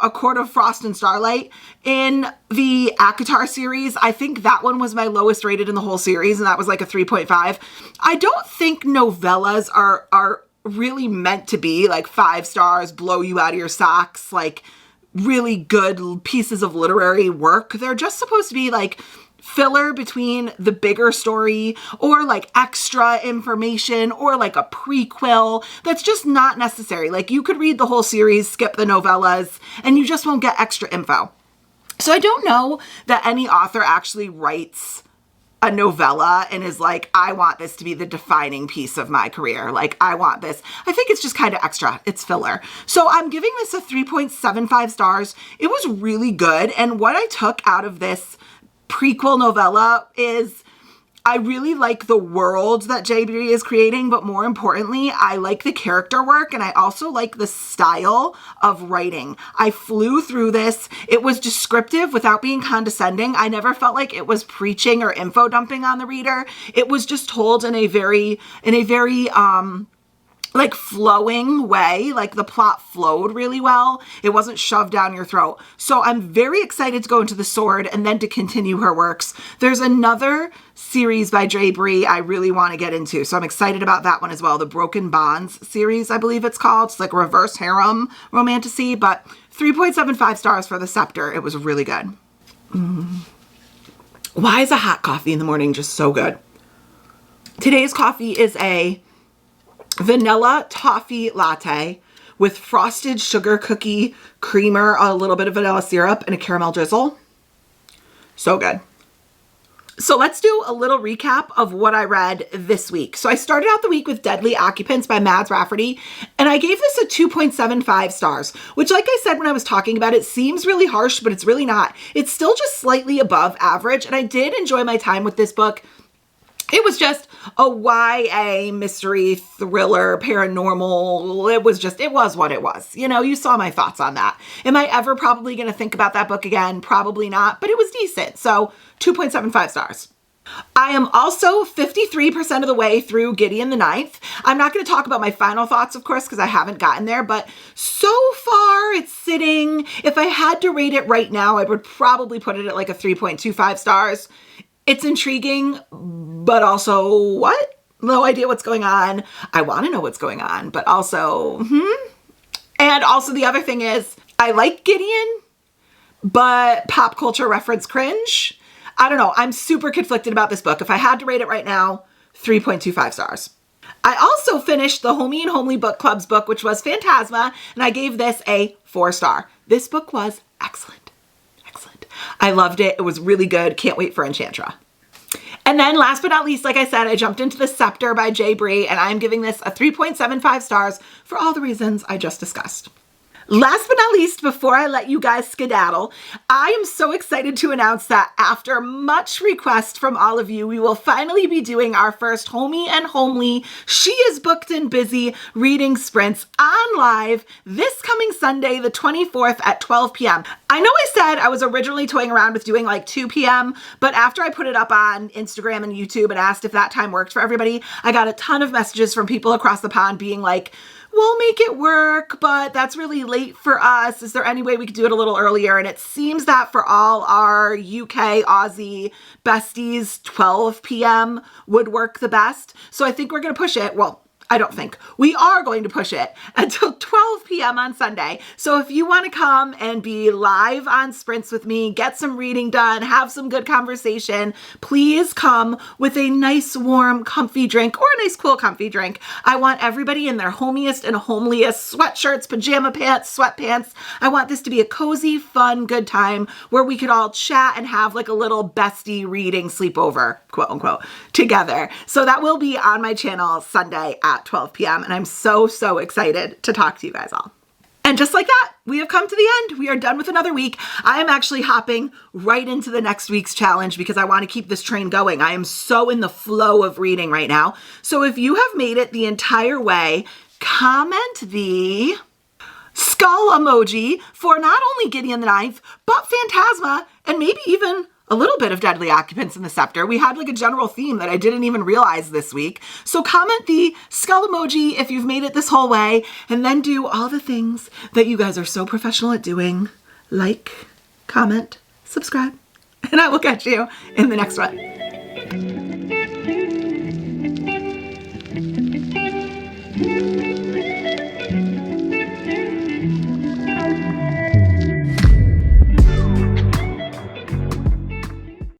a Court of Frost and Starlight in the ACOTAR series, I think that one was my lowest rated in the whole series, and that was a 3.5. I don't think novellas are really meant to be 5 stars, blow you out of your socks, really good pieces of literary work. They're just supposed to be filler between the bigger story, or extra information, or a prequel that's just not necessary. You could read the whole series, skip the novellas, and you just won't get extra info. So I don't know that any author actually writes a novella and is I want this to be the defining piece of my career. I want this. I think it's just kind of extra. It's filler. So I'm giving this a 3.75 stars. It was really good. And what I took out of this prequel novella is I really like the world that J. Bree is creating, but more importantly, I like the character work, and I also like the style of writing. I flew through this. It was descriptive without being condescending. I never felt like it was preaching or info dumping on the reader. It was just told in a very flowing way. The plot flowed really well. It wasn't shoved down your throat. So I'm very excited to go into The Sword and then to continue her works. There's another series by J. Bree I really want to get into. So I'm excited about that one as well. The Broken Bonds series, I believe it's called. It's reverse harem romantasy, but 3.75 stars for The Scepter. It was really good. Why is a hot coffee in the morning just so good? Today's coffee is a vanilla toffee latte with frosted sugar cookie creamer, a little bit of vanilla syrup, and a caramel drizzle. So good. So let's do a little recap of what I read this week. So I started out the week with Deadly Occupants by Mads Rafferty, and I gave this a 2.75 stars, which, like I said when I was talking about it, seems really harsh, but it's really not. It's still just slightly above average, and I did enjoy my time with this book. It was just a YA mystery thriller, paranormal. It was what it was. You know, you saw my thoughts on that. Am I ever probably going to think about that book again? Probably not, but it was decent. So 2.75 stars. I am also 53% of the way through Gideon the Ninth. I'm not going to talk about my final thoughts, of course, because I haven't gotten there, but so far it's sitting. If I had to rate it right now, I would probably put it at like a 3.25 stars. It's intriguing, but also what? No idea what's going on. I want to know what's going on, but also, And also the other thing is, I like Gideon, but pop culture reference cringe. I don't know. I'm super conflicted about this book. If I had to rate it right now, 3.25 stars. I also finished the Homie and Homely Book Club's book, which was Fantasma, and I gave this a 4-star. This book was excellent. Excellent. I loved it. It was really good. Can't wait for Enchantra. And then last but not least, like I said, I jumped into The Scepter by J. Bree, and I'm giving this a 3.75 stars for all the reasons I just discussed. Last but not least, before I let you guys skedaddle, I am so excited to announce that after much request from all of you, we will finally be doing our first Homie and Homely She is Booked and Busy reading sprints on live this coming Sunday, the 24th at 12 p.m. I know I said I was originally toying around with doing like 2 p.m., but after I put it up on Instagram and YouTube and asked if that time worked for everybody, I got a ton of messages from people across the pond being like, we'll make it work, but that's really late for us. Is there any way we could do it a little earlier? And it seems that for all our UK, Aussie besties, 12 p.m. would work the best. So I think we're going to push it. Well, I don't think. We are going to push it until 12 p.m. on Sunday. So if you want to come and be live on sprints with me, get some reading done, have some good conversation, please come with a nice, warm, comfy drink or a nice, cool, comfy drink. I want everybody in their homiest and homeliest sweatshirts, pajama pants, sweatpants. I want this to be a cozy, fun, good time where we could all chat and have like a little bestie reading sleepover, quote unquote, together. So that will be on my channel Sunday at 12 p.m. and I'm so excited to talk to you guys all. And just like that, we have come to the end. We are done with another week. I am actually hopping right into the next week's challenge because I want to keep this train going. I am so in the flow of reading right now. So if you have made it the entire way, comment the skull emoji for not only Gideon the Ninth, but Fantasma, and maybe even a little bit of Deadly Occupants in the Scepter. We had like a general theme that I didn't even realize this week. So comment the skull emoji if you've made it this whole way, and then do all the things that you guys are so professional at doing. Like, comment, subscribe, and I will catch you in the next one.